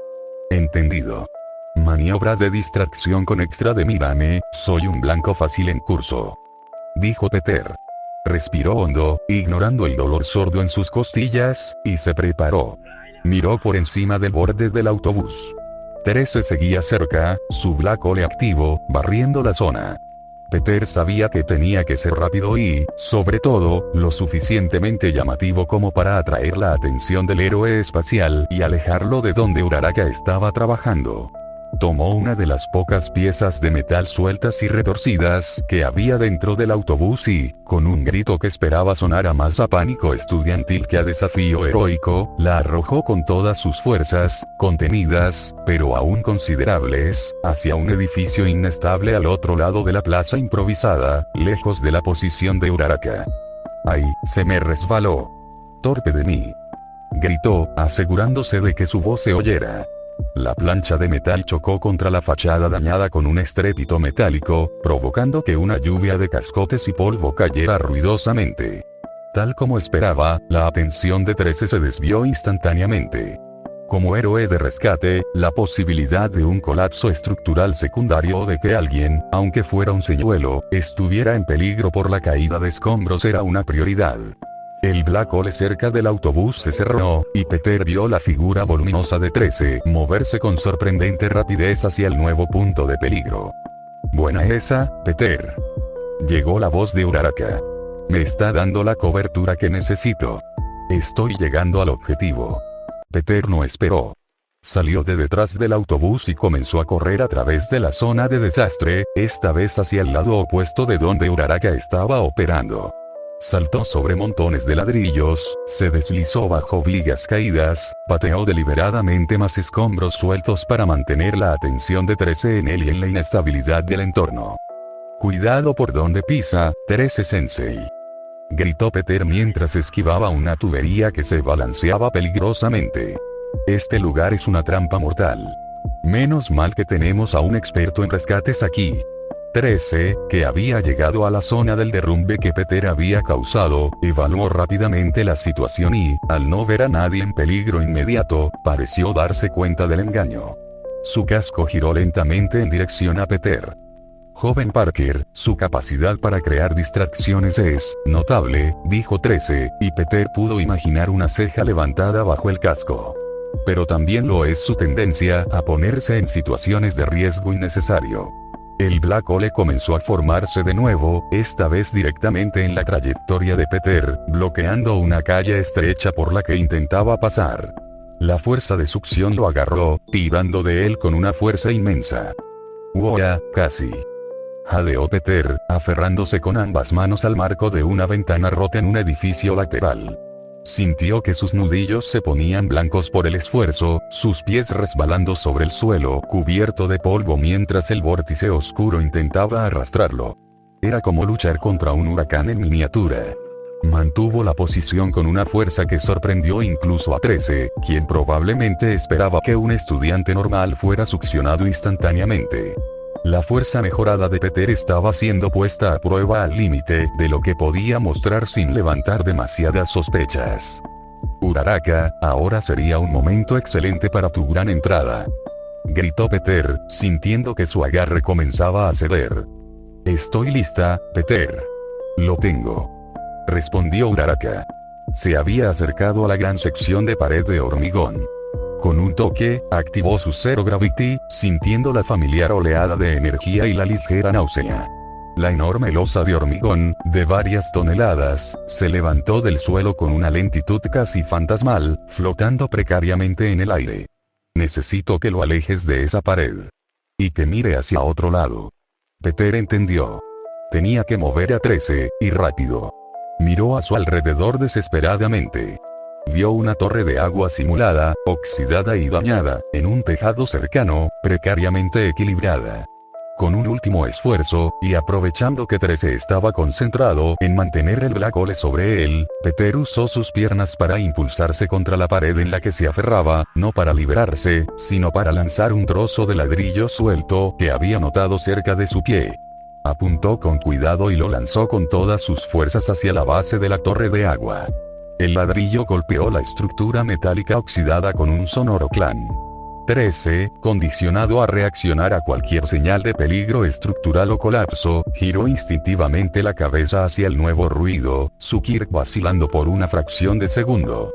S1: Entendido. Maniobra de distracción con extra de mírame, soy un blanco fácil en curso. Dijo Peter. Respiró hondo, ignorando el dolor sordo en sus costillas, y se preparó. Miró por encima del borde del autobús. 13 seguía cerca, su Black Hole activo, barriendo la zona. Peter sabía que tenía que ser rápido y, sobre todo, lo suficientemente llamativo como para atraer la atención del héroe espacial y alejarlo de donde Uraraka estaba trabajando. Tomó una de las pocas piezas de metal sueltas y retorcidas que había dentro del autobús y, con un grito que esperaba sonara más a pánico estudiantil que a desafío heroico, la arrojó con todas sus fuerzas, contenidas, pero aún considerables, hacia un edificio inestable al otro lado de la plaza improvisada, lejos de la posición de Uraraka. ¡Ay, se me resbaló! ¡Torpe de mí!, gritó, asegurándose de que su voz se oyera. La plancha de metal chocó contra la fachada dañada con un estrépito metálico, provocando que una lluvia de cascotes y polvo cayera ruidosamente. Tal como esperaba, la atención de 13 se desvió instantáneamente. Como héroe de rescate, la posibilidad de un colapso estructural secundario o de que alguien, aunque fuera un señuelo, estuviera en peligro por la caída de escombros era una prioridad. El Black Hole cerca del autobús se cerró, y Peter vio la figura voluminosa de 13 moverse con sorprendente rapidez hacia el nuevo punto de peligro. «Buena esa, Peter». Llegó la voz de Uraraka. «Me está dando la cobertura que necesito. Estoy llegando al objetivo». Peter no esperó. Salió de detrás del autobús y comenzó a correr a través de la zona de desastre, esta vez hacia el lado opuesto de donde Uraraka estaba operando. Saltó sobre montones de ladrillos, se deslizó bajo vigas caídas, pateó deliberadamente más escombros sueltos para mantener la atención de 13 en él y en la inestabilidad del entorno. «Cuidado por donde pisa, 13 Sensei», gritó Peter mientras esquivaba una tubería que se balanceaba peligrosamente. «Este lugar es una trampa mortal. Menos mal que tenemos a un experto en rescates aquí». 13, que había llegado a la zona del derrumbe que Peter había causado, evaluó rápidamente la situación y, al no ver a nadie en peligro inmediato, pareció darse cuenta del engaño. Su casco giró lentamente en dirección a Peter. «Joven Parker, su capacidad para crear distracciones es notable», dijo 13, y Peter pudo imaginar una ceja levantada bajo el casco. «Pero también lo es su tendencia a ponerse en situaciones de riesgo innecesario». El Black Hole comenzó a formarse de nuevo, esta vez directamente en la trayectoria de Peter, bloqueando una calle estrecha por la que intentaba pasar. La fuerza de succión lo agarró, tirando de él con una fuerza inmensa. «¡Uah, casi!», jadeó Peter, aferrándose con ambas manos al marco de una ventana rota en un edificio lateral. Sintió que sus nudillos se ponían blancos por el esfuerzo, sus pies resbalando sobre el suelo cubierto de polvo mientras el vórtice oscuro intentaba arrastrarlo. Era como luchar contra un huracán en miniatura. Mantuvo la posición con una fuerza que sorprendió incluso a 13, quien probablemente esperaba que un estudiante normal fuera succionado instantáneamente. La fuerza mejorada de Peter estaba siendo puesta a prueba al límite de lo que podía mostrar sin levantar demasiadas sospechas. «Uraraka, ahora sería un momento excelente para tu gran entrada», gritó Peter, sintiendo que su agarre comenzaba a ceder. «Estoy lista, Peter». «Lo tengo», respondió Uraraka. Se había acercado a la gran sección de pared de hormigón. Con un toque, activó su Zero Gravity, sintiendo la familiar oleada de energía y la ligera náusea. La enorme losa de hormigón, de varias toneladas, se levantó del suelo con una lentitud casi fantasmal, flotando precariamente en el aire. «Necesito que lo alejes de esa pared. Y que mire hacia otro lado». Peter entendió. Tenía que mover a 13, y rápido. Miró a su alrededor desesperadamente. Vio una torre de agua simulada, oxidada y dañada, en un tejado cercano, precariamente equilibrada. Con un último esfuerzo, y aprovechando que 13 estaba concentrado en mantener el Black Hole sobre él, Peter usó sus piernas para impulsarse contra la pared en la que se aferraba, no para liberarse, sino para lanzar un trozo de ladrillo suelto que había notado cerca de su pie. Apuntó con cuidado y lo lanzó con todas sus fuerzas hacia la base de la torre de agua. El ladrillo golpeó la estructura metálica oxidada con un sonoro clan. 13, condicionado a reaccionar a cualquier señal de peligro estructural o colapso, giró instintivamente la cabeza hacia el nuevo ruido, su Kirk vacilando por una fracción de segundo.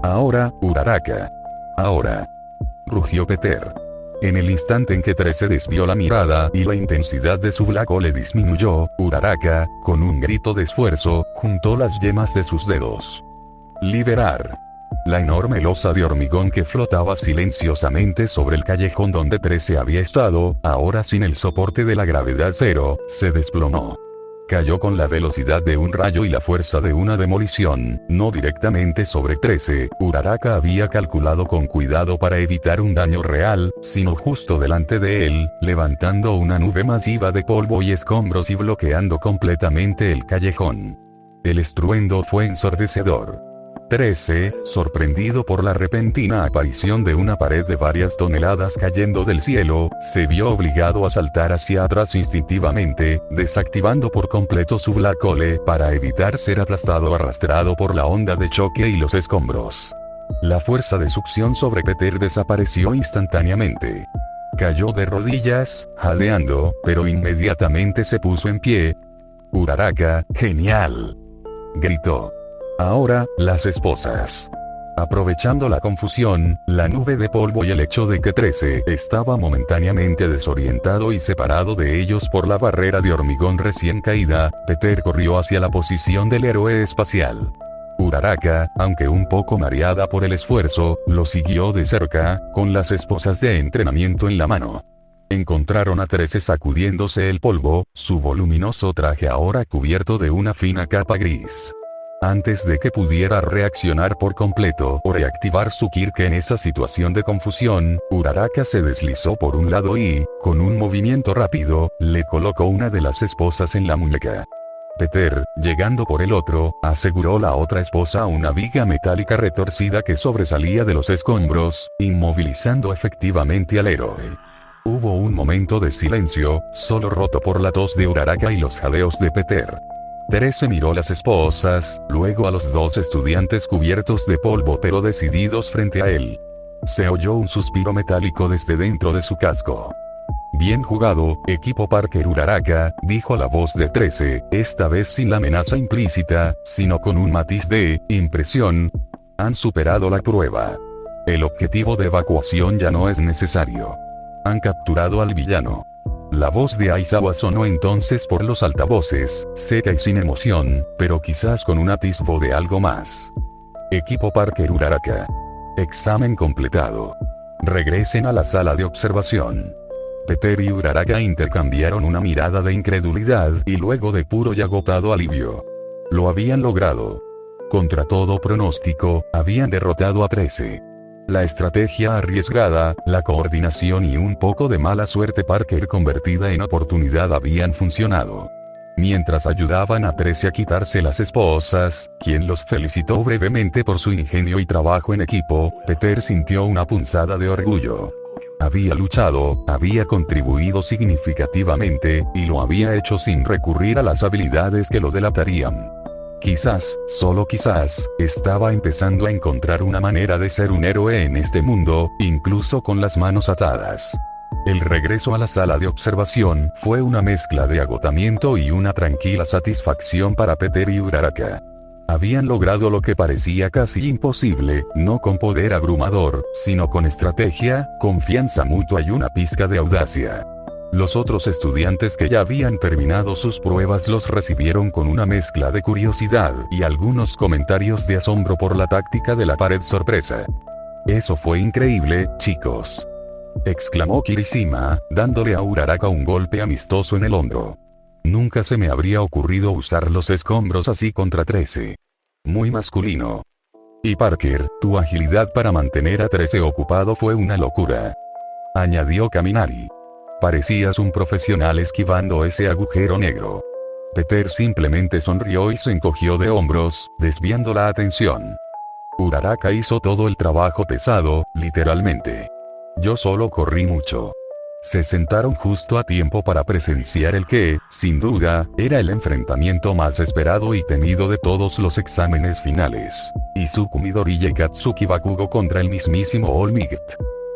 S1: «Ahora, Uraraka. Ahora», rugió Peter. En el instante en que Trece desvió la mirada y la intensidad de su black hole disminuyó, Uraraka, con un grito de esfuerzo, juntó las yemas de sus dedos. Liberar. La enorme losa de hormigón que flotaba silenciosamente sobre el callejón donde Trece había estado, ahora sin el soporte de la gravedad cero, se desplomó. Cayó con la velocidad de un rayo y la fuerza de una demolición, no directamente sobre Trece. Uraraka había calculado con cuidado para evitar un daño real, sino justo delante de él, levantando una nube masiva de polvo y escombros y bloqueando completamente el callejón. El estruendo fue ensordecedor. Trece, sorprendido por la repentina aparición de una pared de varias toneladas cayendo del cielo, se vio obligado a saltar hacia atrás instintivamente, desactivando por completo su black hole para evitar ser aplastado o arrastrado por la onda de choque y los escombros. La fuerza de succión sobre Peter desapareció instantáneamente. Cayó de rodillas, jadeando, pero inmediatamente se puso en pie. Uraraka, ¡genial!, gritó. Ahora, las esposas. Aprovechando la confusión, la nube de polvo y el hecho de que Trece estaba momentáneamente desorientado y separado de ellos por la barrera de hormigón recién caída, Peter corrió hacia la posición del héroe espacial. Uraraka, aunque un poco mareada por el esfuerzo, lo siguió de cerca, con las esposas de entrenamiento en la mano. Encontraron a Trece sacudiéndose el polvo, su voluminoso traje ahora cubierto de una fina capa gris. Antes de que pudiera reaccionar por completo o reactivar su Kirk en esa situación de confusión, Uraraka se deslizó por un lado y, con un movimiento rápido, le colocó una de las esposas en la muñeca. Peter, llegando por el otro, aseguró la otra esposa a una viga metálica retorcida que sobresalía de los escombros, inmovilizando efectivamente al héroe. Hubo un momento de silencio, solo roto por la tos de Uraraka y los jadeos de Peter. Trece miró las esposas, luego a los dos estudiantes cubiertos de polvo pero decididos frente a él. Se oyó un suspiro metálico desde dentro de su casco. Bien jugado, equipo Parker. Uraraka, dijo la voz de Trece, esta vez sin la amenaza implícita, sino con un matiz de impresión. Han superado la prueba. El objetivo de evacuación ya no es necesario. Han capturado al villano. La voz de Aizawa sonó entonces por los altavoces, seca y sin emoción, pero quizás con un atisbo de algo más. Equipo Parker. Uraraka. Examen completado. Regresen a la sala de observación. Peter y Uraraka intercambiaron una mirada de incredulidad y luego de puro y agotado alivio. Lo habían logrado. Contra todo pronóstico, habían derrotado a Trece. La estrategia arriesgada, la coordinación y un poco de mala suerte Parker convertida en oportunidad habían funcionado. Mientras ayudaban a Trece a quitarse las esposas, quien los felicitó brevemente por su ingenio y trabajo en equipo, Peter sintió una punzada de orgullo. Había luchado, había contribuido significativamente, y lo había hecho sin recurrir a las habilidades que lo delatarían. Quizás, solo quizás, estaba empezando a encontrar una manera de ser un héroe en este mundo, incluso con las manos atadas. El regreso a la sala de observación fue una mezcla de agotamiento y una tranquila satisfacción para Peter y Uraraka. Habían logrado lo que parecía casi imposible, no con poder abrumador, sino con estrategia, confianza mutua y una pizca de audacia. Los otros estudiantes que ya habían terminado sus pruebas los recibieron con una mezcla de curiosidad y algunos comentarios de asombro por la táctica de la pared sorpresa. Eso fue increíble, chicos, exclamó Kirishima, dándole a Uraraka un golpe amistoso en el hombro. Nunca se me habría ocurrido usar los escombros así contra Trece. Muy masculino. Y Parker, tu agilidad para mantener a Trece ocupado fue una locura, añadió Kaminari. Parecías un profesional esquivando ese agujero negro. Peter simplemente sonrió y se encogió de hombros, desviando la atención. Uraraka hizo todo el trabajo pesado, literalmente. Yo solo corrí mucho. Se sentaron justo a tiempo para presenciar el que, sin duda, era el enfrentamiento más esperado y temido de todos los exámenes finales. Izuku Midori y Katsuki Bakugo contra el mismísimo All Might.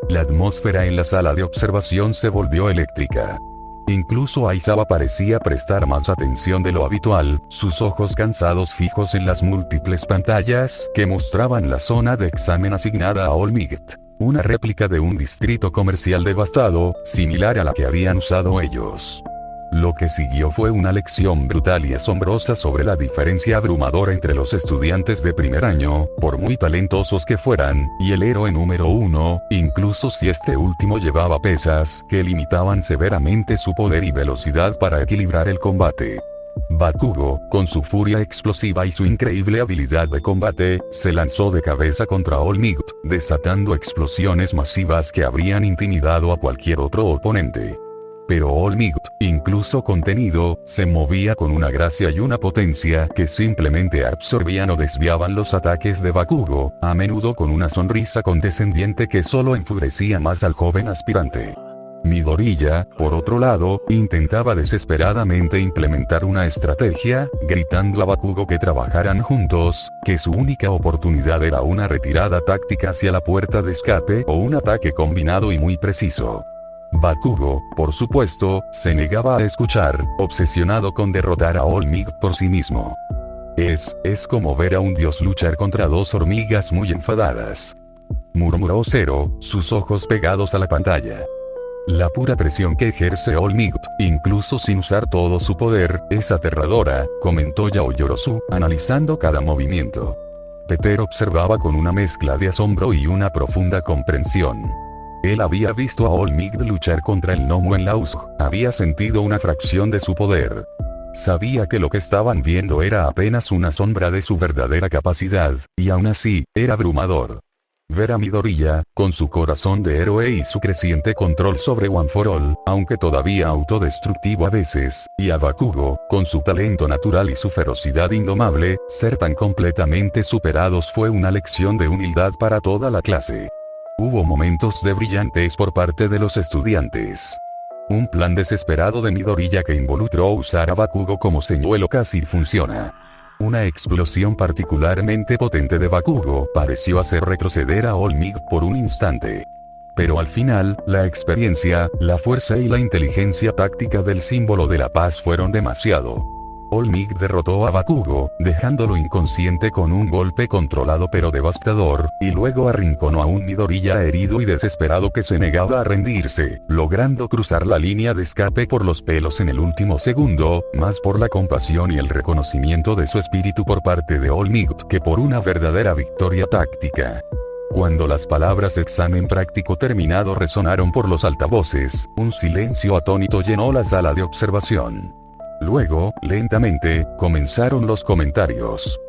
S1: La atmósfera en la sala de observación se volvió eléctrica. Incluso Aizawa parecía prestar más atención de lo habitual, sus ojos cansados fijos en las múltiples pantallas que mostraban la zona de examen asignada a All Might. Una réplica de un distrito comercial devastado, similar a la que habían usado ellos. Lo que siguió fue una lección brutal y asombrosa sobre la diferencia abrumadora entre los estudiantes de primer año, por muy talentosos que fueran, y el héroe número 1, incluso si este último llevaba pesas que limitaban severamente su poder y velocidad para equilibrar el combate. Bakugo, con su furia explosiva y su increíble habilidad de combate, se lanzó de cabeza contra All Might, desatando explosiones masivas que habrían intimidado a cualquier otro oponente. Pero All Might, incluso contenido, se movía con una gracia y una potencia que simplemente absorbían o desviaban los ataques de Bakugo, a menudo con una sonrisa condescendiente que solo enfurecía más al joven aspirante. Midoriya, por otro lado, intentaba desesperadamente implementar una estrategia, gritando a Bakugo que trabajaran juntos, que su única oportunidad era una retirada táctica hacia la puerta de escape o un ataque combinado y muy preciso. Bakugo, por supuesto, se negaba a escuchar, obsesionado con derrotar a All Might por sí mismo. Es como ver a un dios luchar contra dos hormigas muy enfadadas. Murmuró Zero, sus ojos pegados a la pantalla. La pura presión que ejerce All Might, incluso sin usar todo su poder, es aterradora, comentó Yaoyorozu, analizando cada movimiento. Peter observaba con una mezcla de asombro y una profunda comprensión. Él había visto a All Might luchar contra el gnomo en la USG, había sentido una fracción de su poder. Sabía que lo que estaban viendo era apenas una sombra de su verdadera capacidad, y aún así, era abrumador. Ver a Midoriya, con su corazón de héroe y su creciente control sobre One for All, aunque todavía autodestructivo a veces, y a Bakugo, con su talento natural y su ferocidad indomable, ser tan completamente superados fue una lección de humildad para toda la clase. Hubo momentos de brillantes por parte de los estudiantes. Un plan desesperado de Midoriya que involucró usar a Bakugo como señuelo casi funciona. Una explosión particularmente potente de Bakugo pareció hacer retroceder a All Might por un instante. Pero al final, la experiencia, la fuerza y la inteligencia táctica del símbolo de la paz fueron demasiado. All Might derrotó a Bakugo, dejándolo inconsciente con un golpe controlado pero devastador, y luego arrinconó a un Midoriya herido y desesperado que se negaba a rendirse, logrando cruzar la línea de escape por los pelos en el último segundo, más por la compasión y el reconocimiento de su espíritu por parte de All Might que por una verdadera victoria táctica. Cuando las palabras examen práctico terminado resonaron por los altavoces, un silencio atónito llenó la sala de observación. Luego, lentamente, comenzaron los comentarios.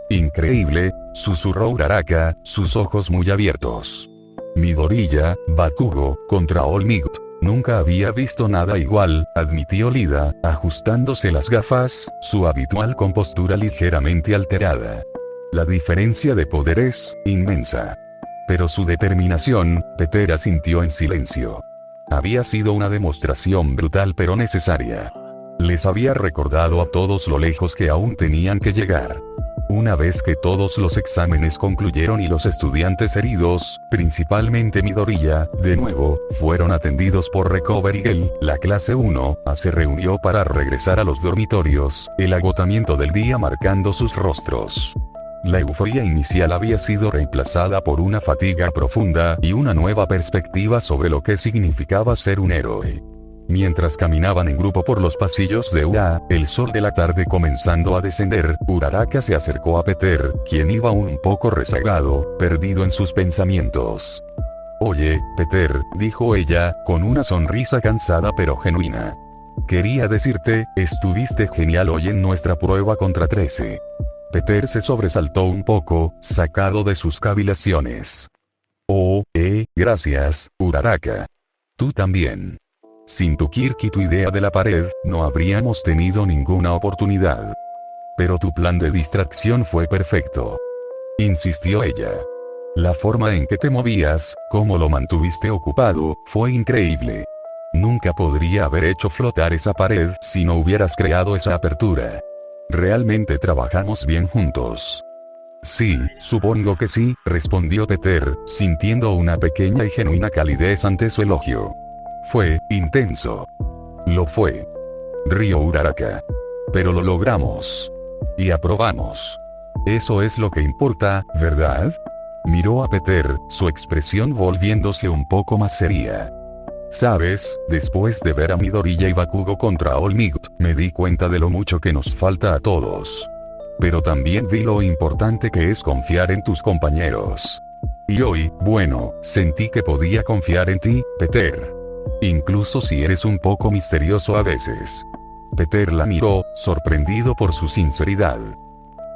S1: Increíble, susurró Uraraka, sus ojos muy abiertos. Midoriya, Bakugo, contra All Might. Nunca había visto nada igual, admitió Lida, ajustándose las gafas, su habitual compostura ligeramente alterada. La diferencia de poder es inmensa. Pero su determinación, Peter asintió en silencio. Había sido una demostración brutal pero necesaria. Les había recordado a todos lo lejos que aún tenían que llegar. Una vez que todos los exámenes concluyeron y los estudiantes heridos, principalmente Midoriya, de nuevo, fueron atendidos por Recovery Girl, la clase 1, se reunió para regresar a los dormitorios, el agotamiento del día marcando sus rostros. La euforia inicial había sido reemplazada por una fatiga profunda y una nueva perspectiva sobre lo que significaba ser un héroe. Mientras caminaban en grupo por los pasillos de UA, el sol de la tarde comenzando a descender, Uraraka se acercó a Peter, quien iba un poco rezagado, perdido en sus pensamientos. «Oye, Peter», dijo ella, con una sonrisa cansada pero genuina. «Quería decirte, estuviste genial hoy en nuestra prueba contra 13». Peter se sobresaltó un poco, sacado de sus cavilaciones. «Oh, gracias, Uraraka. Tú también. Sin tu Kirk y tu idea de la pared, no habríamos tenido ninguna oportunidad. Pero tu plan de distracción fue perfecto», insistió ella. «La forma en que te movías, cómo lo mantuviste ocupado, fue increíble. Nunca podría haber hecho flotar esa pared si no hubieras creado esa apertura. Realmente trabajamos bien juntos». «Sí, supongo que sí», respondió Peter, sintiendo una pequeña y genuina calidez ante su elogio. «Fue intenso». «Lo fue», rió Uraraka. «Pero lo logramos. Y aprobamos. Eso es lo que importa, ¿verdad?». Miró a Peter, su expresión volviéndose un poco más seria. Sabes, después de ver a Midoriya y Bakugo contra All Might, me di cuenta de lo mucho que nos falta a todos. Pero también vi lo importante que es confiar en tus compañeros. Y hoy, bueno, sentí que podía confiar en ti, Peter. Incluso si eres un poco misterioso a veces. Peter la miró, sorprendido por su sinceridad.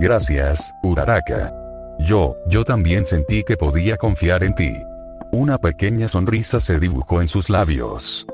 S1: Gracias, Uraraka. Yo también sentí que podía confiar en ti. Una pequeña sonrisa se dibujó en sus labios.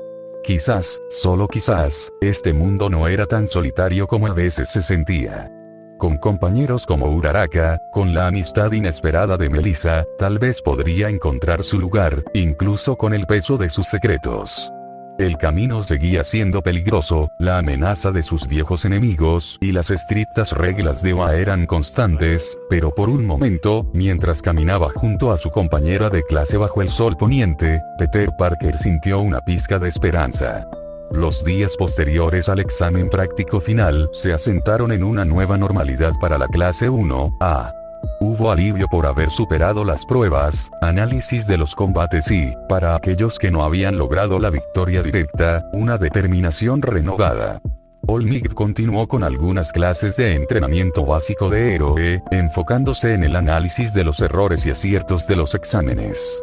S1: Quizás, solo quizás, este mundo no era tan solitario como a veces se sentía. Con compañeros como Uraraka, con la amistad inesperada de Melissa, tal vez podría encontrar su lugar, incluso con el peso de sus secretos. El camino seguía siendo peligroso, la amenaza de sus viejos enemigos y las estrictas reglas de OA eran constantes, pero por un momento, mientras caminaba junto a su compañera de clase bajo el sol poniente, Peter Parker sintió una pizca de esperanza. Los días posteriores al examen práctico final se asentaron en una nueva normalidad para la clase 1A. Hubo alivio por haber superado las pruebas, análisis de los combates y, para aquellos que no habían logrado la victoria directa, una determinación renovada. All Might continuó con algunas clases de entrenamiento básico de héroe, enfocándose en el análisis de los errores y aciertos de los exámenes.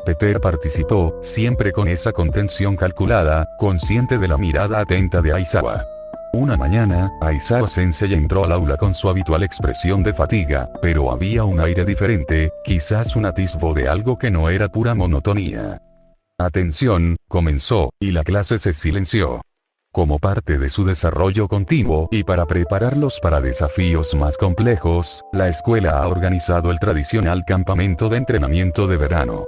S1: Peter participó, siempre con esa contención calculada, consciente de la mirada atenta de Aizawa. Una mañana, Aizawa-sensei entró al aula con su habitual expresión de fatiga, pero había un aire diferente, quizás un atisbo de algo que no era pura monotonía. Atención, comenzó, y la clase se silenció. Como parte de su desarrollo continuo y para prepararlos para desafíos más complejos, la escuela ha organizado el tradicional campamento de entrenamiento de verano.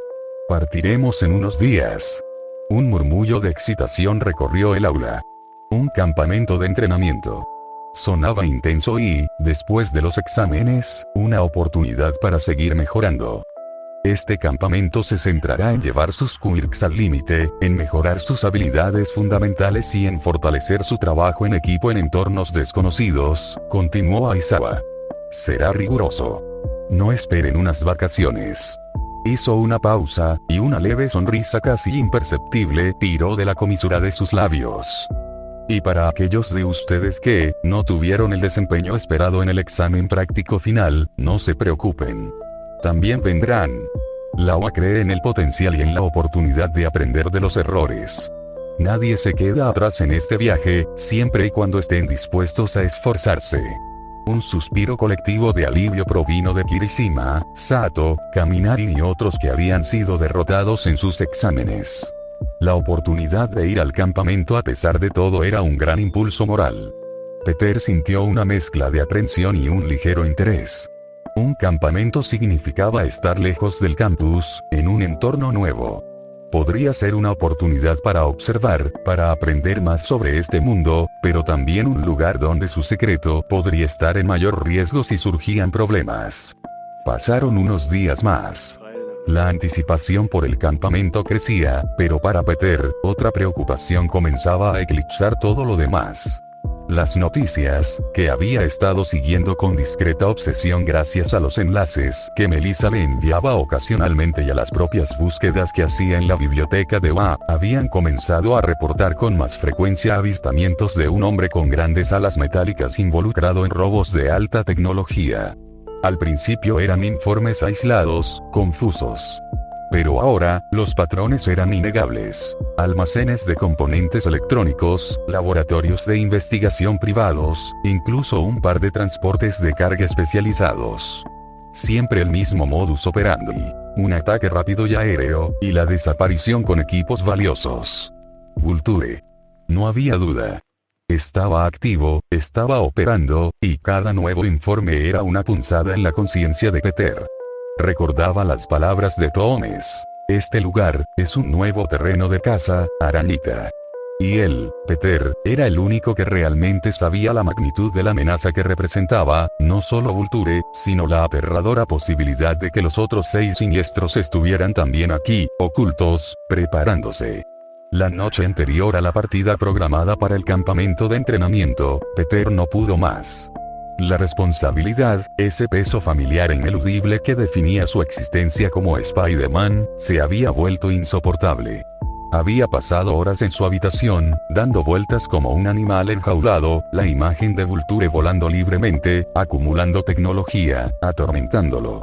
S1: Partiremos en unos días. Un murmullo de excitación recorrió el aula. Un campamento de entrenamiento. Sonaba intenso y, después de los exámenes, una oportunidad para seguir mejorando. Este campamento se centrará en llevar sus quirks al límite, en mejorar sus habilidades fundamentales y en fortalecer su trabajo en equipo en entornos desconocidos, continuó Aizawa. Será riguroso. No esperen unas vacaciones. Hizo una pausa, y una leve sonrisa casi imperceptible tiró de la comisura de sus labios. Y para aquellos de ustedes que no tuvieron el desempeño esperado en el examen práctico final, no se preocupen. También vendrán. La OA cree en el potencial y en la oportunidad de aprender de los errores. Nadie se queda atrás en este viaje, siempre y cuando estén dispuestos a esforzarse. Un suspiro colectivo de alivio provino de Kirishima, Sato, Kaminari y otros que habían sido derrotados en sus exámenes. La oportunidad de ir al campamento a pesar de todo era un gran impulso moral. Peter sintió una mezcla de aprensión y un ligero interés. Un campamento significaba estar lejos del campus, en un entorno nuevo. Podría ser una oportunidad para observar, para aprender más sobre este mundo, pero también un lugar donde su secreto podría estar en mayor riesgo si surgían problemas. Pasaron unos días más. La anticipación por el campamento crecía, pero para Peter, otra preocupación comenzaba a eclipsar todo lo demás. Las noticias, que había estado siguiendo con discreta obsesión gracias a los enlaces que Melissa le enviaba ocasionalmente y a las propias búsquedas que hacía en la biblioteca de OA, habían comenzado a reportar con más frecuencia avistamientos de un hombre con grandes alas metálicas involucrado en robos de alta tecnología. Al principio eran informes aislados, confusos. Pero ahora, los patrones eran innegables. Almacenes de componentes electrónicos, laboratorios de investigación privados, incluso un par de transportes de carga especializados. Siempre el mismo modus operandi. Un ataque rápido y aéreo, y la desaparición con equipos valiosos. Vulture. No había duda. Estaba activo, estaba operando, y cada nuevo informe era una punzada en la conciencia de Peter. Recordaba las palabras de Thomas. Este lugar es un nuevo terreno de caza, arañita. Y él, Peter, era el único que realmente sabía la magnitud de la amenaza que representaba, no solo Vulture, sino la aterradora posibilidad de que los otros 6 siniestros estuvieran también aquí, ocultos, preparándose. La noche anterior a la partida programada para el campamento de entrenamiento, Peter no pudo más. La responsabilidad, ese peso familiar e ineludible que definía su existencia como Spider-Man, se había vuelto insoportable. Había pasado horas en su habitación, dando vueltas como un animal enjaulado, la imagen de Vulture volando libremente, acumulando tecnología, atormentándolo.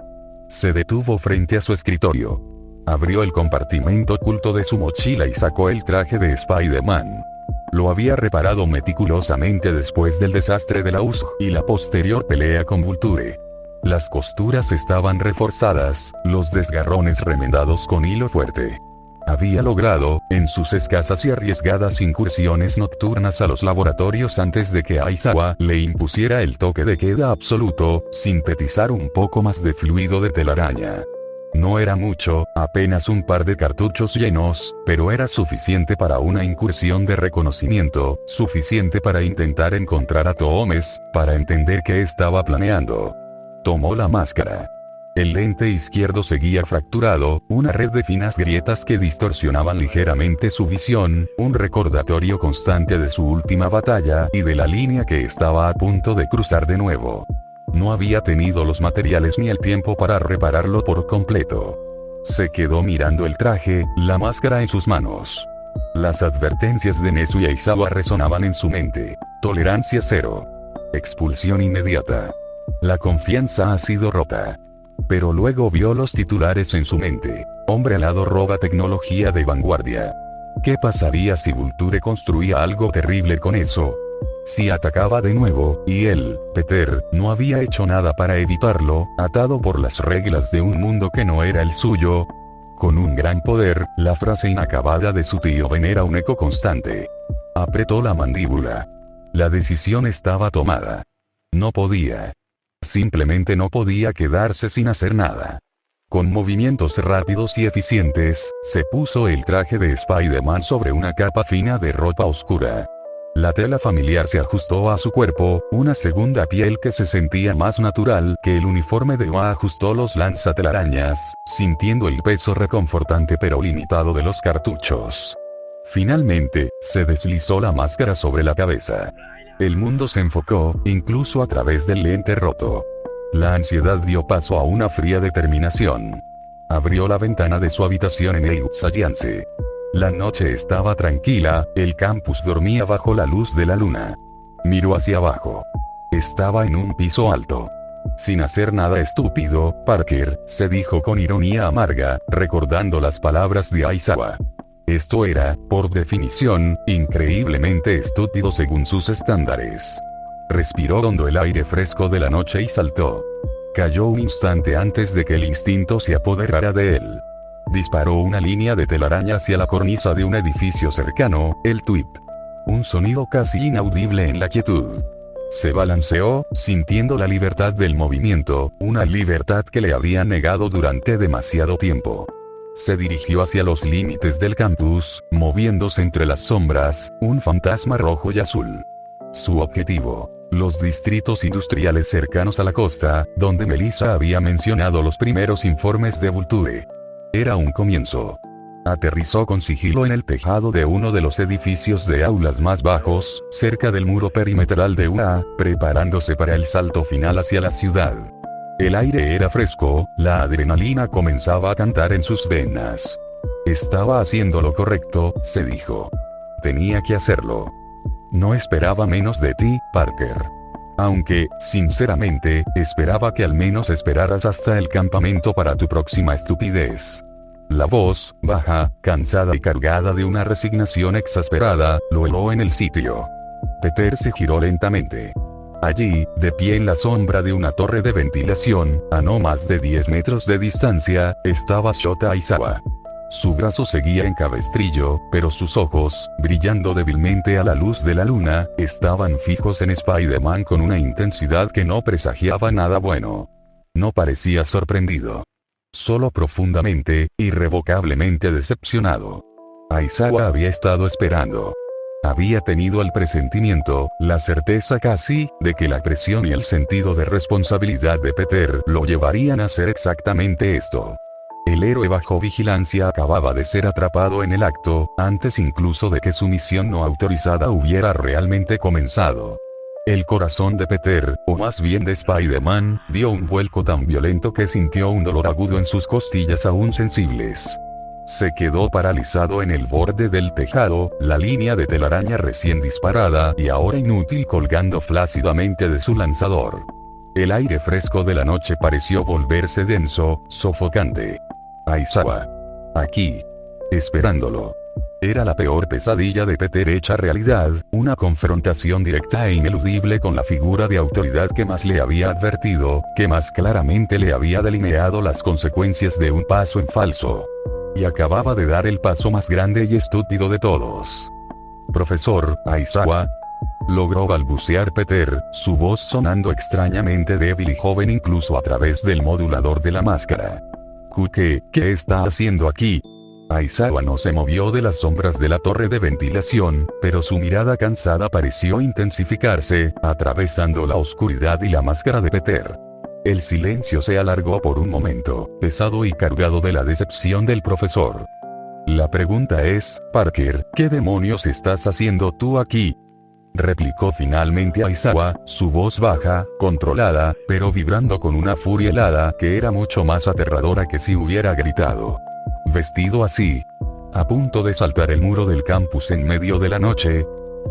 S1: Se detuvo frente a su escritorio. Abrió el compartimento oculto de su mochila y sacó el traje de Spider-Man. Lo había reparado meticulosamente después del desastre de la USG y la posterior pelea con Vulture. Las costuras estaban reforzadas, los desgarrones remendados con hilo fuerte. Había logrado, en sus escasas y arriesgadas incursiones nocturnas a los laboratorios antes de que Aizawa le impusiera el toque de queda absoluto, sintetizar un poco más de fluido de telaraña. No era mucho, apenas un par de cartuchos llenos, pero era suficiente para una incursión de reconocimiento, suficiente para intentar encontrar a Toomes, para entender qué estaba planeando. Tomó la máscara. El lente izquierdo seguía fracturado, una red de finas grietas que distorsionaban ligeramente su visión, un recordatorio constante de su última batalla y de la línea que estaba a punto de cruzar de nuevo. No había tenido los materiales ni el tiempo para repararlo por completo. Se quedó mirando el traje, la máscara en sus manos. Las advertencias de Nezu y Aizawa resonaban en su mente. Tolerancia cero. Expulsión inmediata. La confianza ha sido rota. Pero luego vio los titulares en su mente. Hombre alado roba tecnología de vanguardia. ¿Qué pasaría si Vulture construía algo terrible con eso? Si atacaba de nuevo, y él, Peter, no había hecho nada para evitarlo, atado por las reglas de un mundo que no era el suyo. Con un gran poder, la frase inacabada de su tío Ben era un eco constante. Apretó la mandíbula. La decisión estaba tomada. No podía. Simplemente no podía quedarse sin hacer nada. Con movimientos rápidos y eficientes, se puso el traje de Spider-Man sobre una capa fina de ropa oscura. La tela familiar se ajustó a su cuerpo, una segunda piel que se sentía más natural que el uniforme de Oa ajustó los lanzatelarañas, sintiendo el peso reconfortante pero limitado de los cartuchos. Finalmente, se deslizó la máscara sobre la cabeza. El mundo se enfocó, incluso a través del lente roto. La ansiedad dio paso a una fría determinación. Abrió la ventana de su habitación en Eusayance. La noche estaba tranquila, el campus dormía bajo la luz de la luna. Miró hacia abajo. Estaba en un piso alto. Sin hacer nada estúpido, Parker, se dijo con ironía amarga, recordando las palabras de Aizawa. Esto era, por definición, increíblemente estúpido según sus estándares. Respiró hondo el aire fresco de la noche y saltó. Cayó un instante antes de que el instinto se apoderara de él. Disparó una línea de telaraña hacia la cornisa de un edificio cercano, el TWIP. Un sonido casi inaudible en la quietud. Se balanceó, sintiendo la libertad del movimiento, una libertad que le habían negado durante demasiado tiempo. Se dirigió hacia los límites del campus, moviéndose entre las sombras, un fantasma rojo y azul. Su objetivo: los distritos industriales cercanos a la costa, donde Melissa había mencionado los primeros informes de Vulture. Era un comienzo. Aterrizó con sigilo en el tejado de uno de los edificios de aulas más bajos, cerca del muro perimetral de UA, preparándose para el salto final hacia la ciudad. El aire era fresco, la adrenalina comenzaba a cantar en sus venas. Estaba haciendo lo correcto, se dijo. Tenía que hacerlo. No esperaba menos de ti, Parker. Aunque, sinceramente, esperaba que al menos esperaras hasta el campamento para tu próxima estupidez. La voz, baja, cansada y cargada de una resignación exasperada, lo heló en el sitio. Peter se giró lentamente. Allí, de pie en la sombra de una torre de ventilación, a no más de 10 metros de distancia, estaba Shota Aizawa. Su brazo seguía en cabestrillo, pero sus ojos, brillando débilmente a la luz de la luna, estaban fijos en Spider-Man con una intensidad que no presagiaba nada bueno. No parecía sorprendido. Solo profundamente, irrevocablemente decepcionado. Aizawa había estado esperando. Había tenido el presentimiento, la certeza casi, de que la presión y el sentido de responsabilidad de Peter lo llevarían a hacer exactamente esto. El héroe bajo vigilancia acababa de ser atrapado en el acto, antes incluso de que su misión no autorizada hubiera realmente comenzado. El corazón de Peter, o más bien de Spider-Man, dio un vuelco tan violento que sintió un dolor agudo en sus costillas aún sensibles. Se quedó paralizado en el borde del tejado, la línea de telaraña recién disparada y ahora inútil colgando flácidamente de su lanzador. El aire fresco de la noche pareció volverse denso, sofocante. Aizawa. Aquí. Esperándolo. Era la peor pesadilla de Peter hecha realidad, una confrontación directa e ineludible con la figura de autoridad que más le había advertido, que más claramente le había delineado las consecuencias de un paso en falso. Y acababa de dar el paso más grande y estúpido de todos. Profesor, Aizawa. Logró balbucear Peter, su voz sonando extrañamente débil y joven incluso a través del modulador de la máscara. ¿Qué está haciendo aquí? Aizawa no se movió de las sombras de la torre de ventilación, pero su mirada cansada pareció intensificarse, atravesando la oscuridad y la máscara de Peter. El silencio se alargó por un momento, pesado y cargado de la decepción del profesor. La pregunta es, Parker, ¿qué demonios estás haciendo tú aquí? Replicó finalmente Aizawa, su voz baja, controlada, pero vibrando con una furia helada que era mucho más aterradora que si hubiera gritado. Vestido así, a punto de saltar el muro del campus en medio de la noche.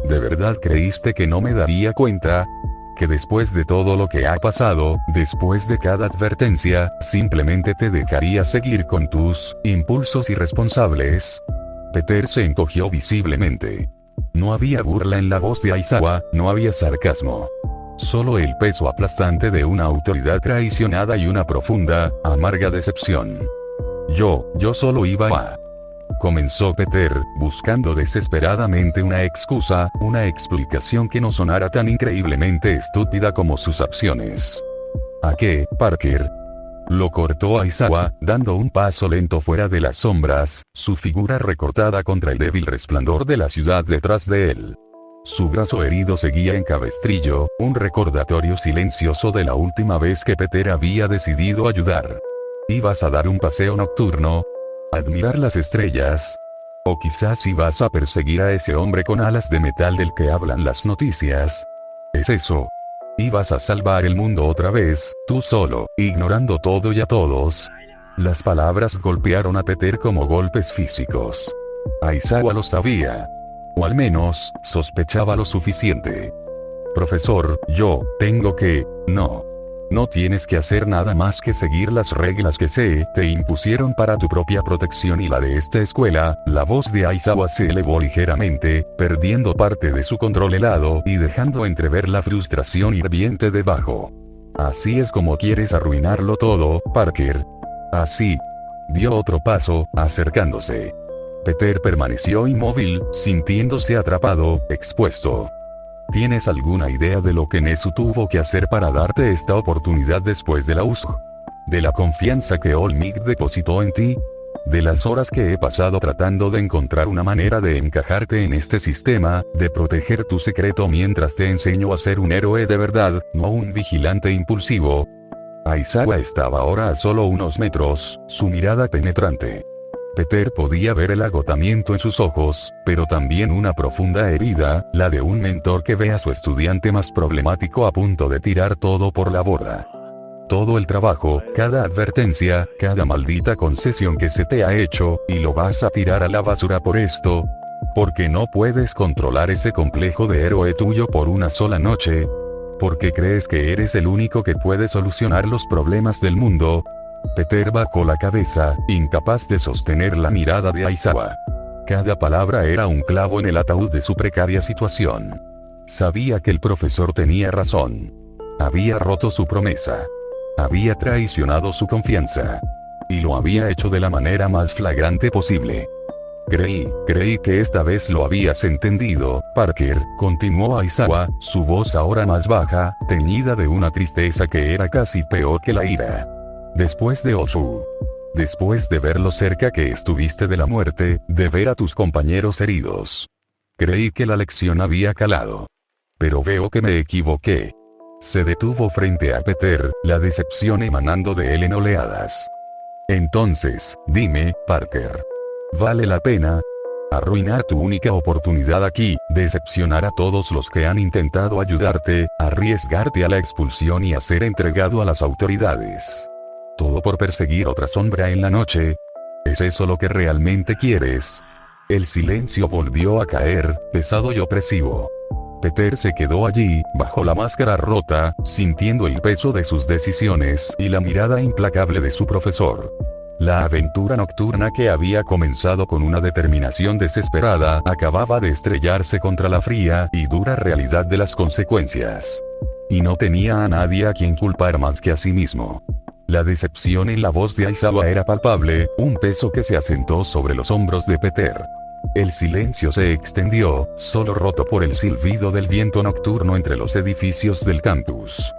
S1: ¿De verdad creíste que no me daría cuenta? ¿Que después de todo lo que ha pasado, después de cada advertencia, simplemente te dejaría seguir con tus impulsos irresponsables? Peter se encogió visiblemente. No había burla en la voz de Aizawa, no había sarcasmo. Solo el peso aplastante de una autoridad traicionada y una profunda, amarga decepción. Yo solo iba a... Comenzó Peter, buscando desesperadamente una excusa, una explicación que no sonara tan increíblemente estúpida como sus acciones. ¿A qué, Parker? Lo cortó Aizawa, dando un paso lento fuera de las sombras, su figura recortada contra el débil resplandor de la ciudad detrás de él. Su brazo herido seguía en cabestrillo, un recordatorio silencioso de la última vez que Peter había decidido ayudar. ¿Ibas a dar un paseo nocturno? ¿Admirar las estrellas? ¿O quizás ibas a perseguir a ese hombre con alas de metal del que hablan las noticias? ¿Es eso? ¿Ibas a salvar el mundo otra vez, tú solo, ignorando todo y a todos? Las palabras golpearon a Peter como golpes físicos. Aizawa lo sabía. O al menos, sospechaba lo suficiente. Profesor, yo, tengo que... No tienes que hacer nada más que seguir las reglas que te impusieron para tu propia protección y la de esta escuela. La voz de Aizawa se elevó ligeramente, perdiendo parte de su control helado y dejando entrever la frustración hirviente debajo. Así es como quieres arruinarlo todo, Parker. Así. Dio otro paso, acercándose. Peter permaneció inmóvil, sintiéndose atrapado, expuesto. ¿Tienes alguna idea de lo que Nezu tuvo que hacer para darte esta oportunidad después de la USG? ¿De la confianza que Olmec depositó en ti? ¿De las horas que he pasado tratando de encontrar una manera de encajarte en este sistema, de proteger tu secreto mientras te enseño a ser un héroe de verdad, no un vigilante impulsivo? Aizawa estaba ahora a solo unos metros, su mirada penetrante. Peter podía ver el agotamiento en sus ojos, pero también una profunda herida, la de un mentor que ve a su estudiante más problemático a punto de tirar todo por la borda. Todo el trabajo, cada advertencia, cada maldita concesión que se te ha hecho, y lo vas a tirar a la basura por esto. Porque no puedes controlar ese complejo de héroe tuyo por una sola noche. Porque crees que eres el único que puede solucionar los problemas del mundo. Peter bajó la cabeza, incapaz de sostener la mirada de Aizawa. Cada palabra era un clavo en el ataúd de su precaria situación. Sabía que el profesor tenía razón. Había roto su promesa. Había traicionado su confianza. Y lo había hecho de la manera más flagrante posible. Creí que esta vez lo habías entendido, Parker, continuó Aizawa, su voz ahora más baja, teñida de una tristeza que era casi peor que la ira. Después de Ozu. Después de ver lo cerca que estuviste de la muerte, de ver a tus compañeros heridos. Creí que la lección había calado. Pero veo que me equivoqué. Se detuvo frente a Peter, la decepción emanando de él en oleadas. Entonces, dime, Parker. ¿Vale la pena? Arruinar tu única oportunidad aquí, decepcionar a todos los que han intentado ayudarte, arriesgarte a la expulsión y a ser entregado a las autoridades. Todo por perseguir otra sombra en la noche. ¿Es eso lo que realmente quieres? El silencio volvió a caer, pesado y opresivo. Peter se quedó allí, bajo la máscara rota, sintiendo el peso de sus decisiones y la mirada implacable de su profesor. La aventura nocturna que había comenzado con una determinación desesperada acababa de estrellarse contra la fría y dura realidad de las consecuencias. Y no tenía a nadie a quien culpar más que a sí mismo. La decepción en la voz de Aizawa era palpable, un peso que se asentó sobre los hombros de Peter. El silencio se extendió, solo roto por el silbido del viento nocturno entre los edificios del campus.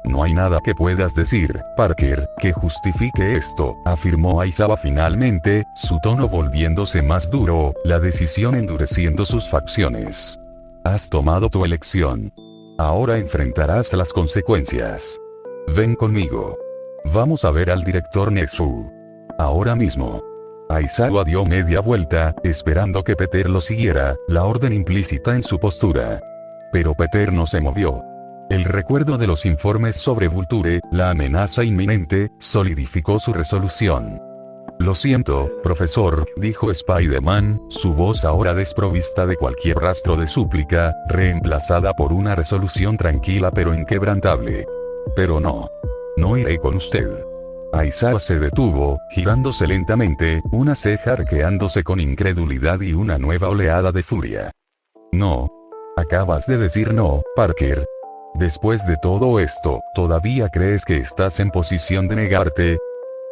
S1: No hay nada que puedas decir, Parker, que justifique esto, afirmó Aizawa finalmente, su tono volviéndose más duro, la decisión endureciendo sus facciones. Has tomado tu elección. Ahora enfrentarás las consecuencias. Ven conmigo. Vamos a ver al director Nezu. Ahora mismo. Aizawa dio media vuelta, esperando que Peter lo siguiera, la orden implícita en su postura. Pero Peter no se movió. El recuerdo de los informes sobre Vulture, la amenaza inminente, solidificó su resolución. Lo siento, profesor, dijo Spider-Man, su voz ahora desprovista de cualquier rastro de súplica, reemplazada por una resolución tranquila pero inquebrantable. Pero no. No iré con usted. Aizawa se detuvo, girándose lentamente, una ceja arqueándose con incredulidad y una nueva oleada de furia. No. Acabas de decir no, Parker. Después de todo esto, ¿todavía crees que estás en posición de negarte?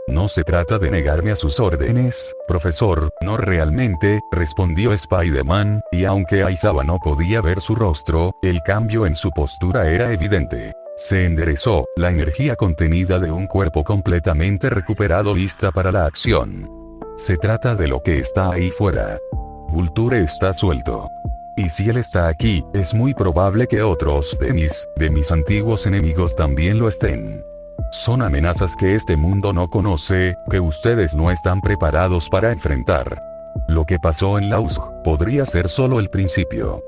S1: No se trata de negarme a sus órdenes, profesor, no realmente, respondió Spider-Man, y aunque Aizawa no podía ver su rostro, el cambio en su postura era evidente. Se enderezó, la energía contenida de un cuerpo completamente recuperado lista para la acción. Se trata de lo que está ahí fuera. Vulture está suelto. Y si él está aquí, es muy probable que otros de mis antiguos enemigos también lo estén. Son amenazas que este mundo no conoce, que ustedes no están preparados para enfrentar. Lo que pasó en Lausk podría ser solo el principio.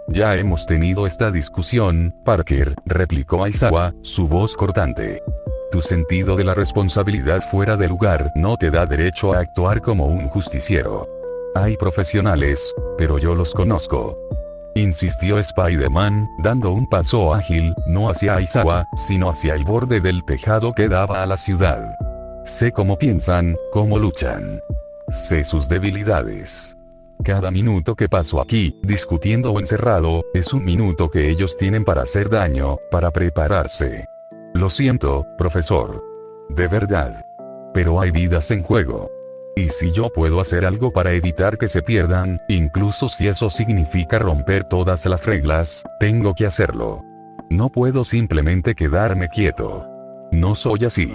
S1: Ya hemos tenido esta discusión, Parker, replicó Aizawa, su voz cortante. Tu sentido de la responsabilidad fuera de lugar no te da derecho a actuar como un justiciero. Hay profesionales, pero yo los conozco. Insistió Spider-Man, dando un paso ágil, no hacia Aizawa, sino hacia el borde del tejado que daba a la ciudad. Sé cómo piensan, cómo luchan. Sé sus debilidades. Cada minuto que paso aquí, discutiendo o encerrado, es un minuto que ellos tienen para hacer daño, para prepararse. Lo siento, profesor. De verdad. Pero hay vidas en juego. Y si yo puedo hacer algo para evitar que se pierdan, incluso si eso significa romper todas las reglas, tengo que hacerlo. No puedo simplemente quedarme quieto. No soy así.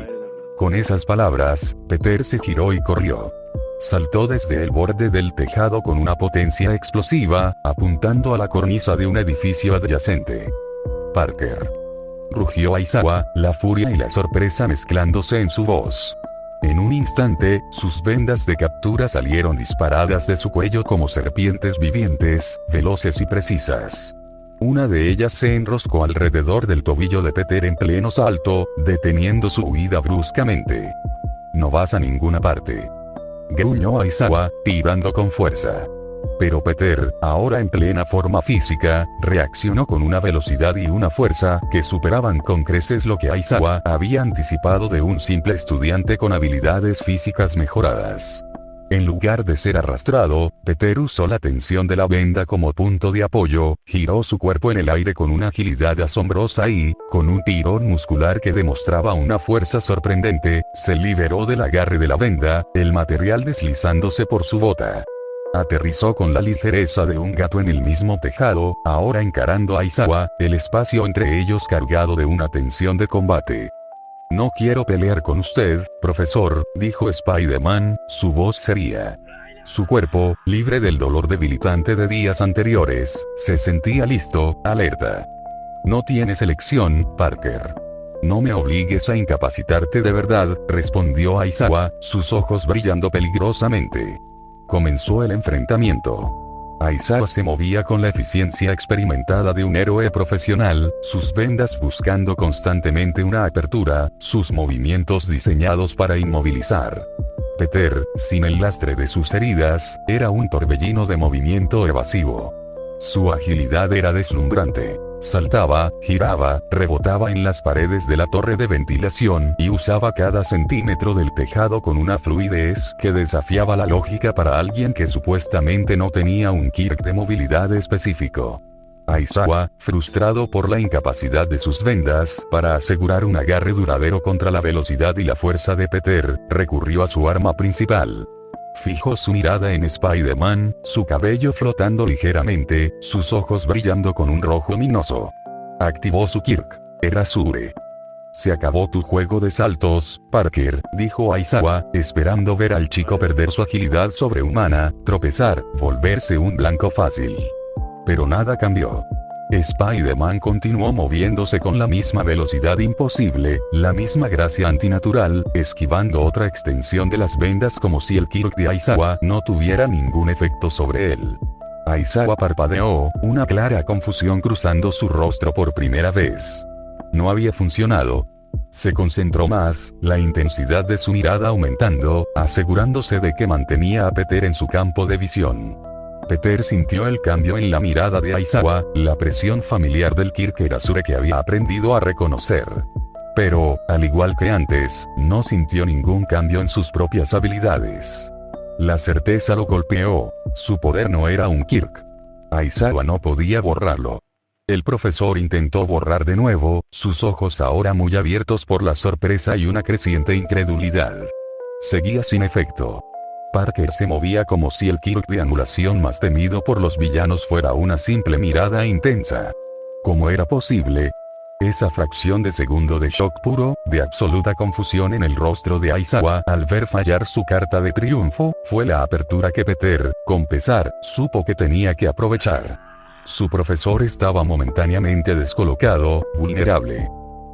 S1: Con esas palabras, Peter se giró y corrió. Saltó desde el borde del tejado con una potencia explosiva, apuntando a la cornisa de un edificio adyacente. Parker. Rugió Aizawa, la furia y la sorpresa mezclándose en su voz. En un instante, sus vendas de captura salieron disparadas de su cuello como serpientes vivientes, veloces y precisas. Una de ellas se enroscó alrededor del tobillo de Peter en pleno salto, deteniendo su huida bruscamente. No vas a ninguna parte. Gruñó Aizawa, tirando con fuerza. Pero Peter, ahora en plena forma física, reaccionó con una velocidad y una fuerza que superaban con creces lo que Aizawa había anticipado de un simple estudiante con habilidades físicas mejoradas. En lugar de ser arrastrado, Peter usó la tensión de la venda como punto de apoyo, giró su cuerpo en el aire con una agilidad asombrosa y, con un tirón muscular que demostraba una fuerza sorprendente, se liberó del agarre de la venda, el material deslizándose por su bota. Aterrizó con la ligereza de un gato en el mismo tejado, ahora encarando a Aizawa, el espacio entre ellos cargado de una tensión de combate. No quiero pelear con usted, profesor, dijo Spider-Man, su voz seria. Su cuerpo, libre del dolor debilitante de días anteriores, se sentía listo, alerta. No tienes elección, Parker. No me obligues a incapacitarte de verdad, respondió Aizawa, sus ojos brillando peligrosamente. comenzó el enfrentamiento. Aizawa se movía con la eficiencia experimentada de un héroe profesional, sus vendas buscando constantemente una apertura, sus movimientos diseñados para inmovilizar. Peter, sin el lastre de sus heridas, era un torbellino de movimiento evasivo. Su agilidad era deslumbrante. Saltaba, giraba, rebotaba en las paredes de la torre de ventilación y usaba cada centímetro del tejado con una fluidez que desafiaba la lógica para alguien que supuestamente no tenía un Kirk de movilidad específico. Aizawa, frustrado por la incapacidad de sus vendas para asegurar un agarre duradero contra la velocidad y la fuerza de Peter, recurrió a su arma principal. Fijó su mirada en Spider-Man, su cabello flotando ligeramente, sus ojos brillando con un rojo luminoso. Activó su Kirk. Era Sure. Se acabó tu juego de saltos, Parker, dijo Aizawa, esperando ver al chico perder su agilidad sobrehumana, tropezar, volverse un blanco fácil. Pero nada cambió. Spider-Man continuó moviéndose con la misma velocidad imposible, la misma gracia antinatural, esquivando otra extensión de las vendas como si el Kirk de Aizawa no tuviera ningún efecto sobre él. Aizawa parpadeó, una clara confusión cruzando su rostro por primera vez. No había funcionado. Se concentró más, la intensidad de su mirada aumentando, asegurándose de que mantenía a Peter en su campo de visión. Peter sintió el cambio en la mirada de Aizawa, la presión familiar del Kirk Erasure que había aprendido a reconocer. Pero, al igual que antes, no sintió ningún cambio en sus propias habilidades. La certeza lo golpeó. Su poder no era un Kirk. Aizawa no podía borrarlo. El profesor intentó borrar de nuevo, sus ojos ahora muy abiertos por la sorpresa y una creciente incredulidad. Seguía sin efecto. Parker se movía como si el Kirk de anulación más temido por los villanos fuera una simple mirada intensa. ¿Cómo era posible? Esa fracción de segundo de shock puro, de absoluta confusión en el rostro de Aizawa al ver fallar su carta de triunfo, fue la apertura que Peter, con pesar, supo que tenía que aprovechar. Su profesor estaba momentáneamente descolocado, vulnerable.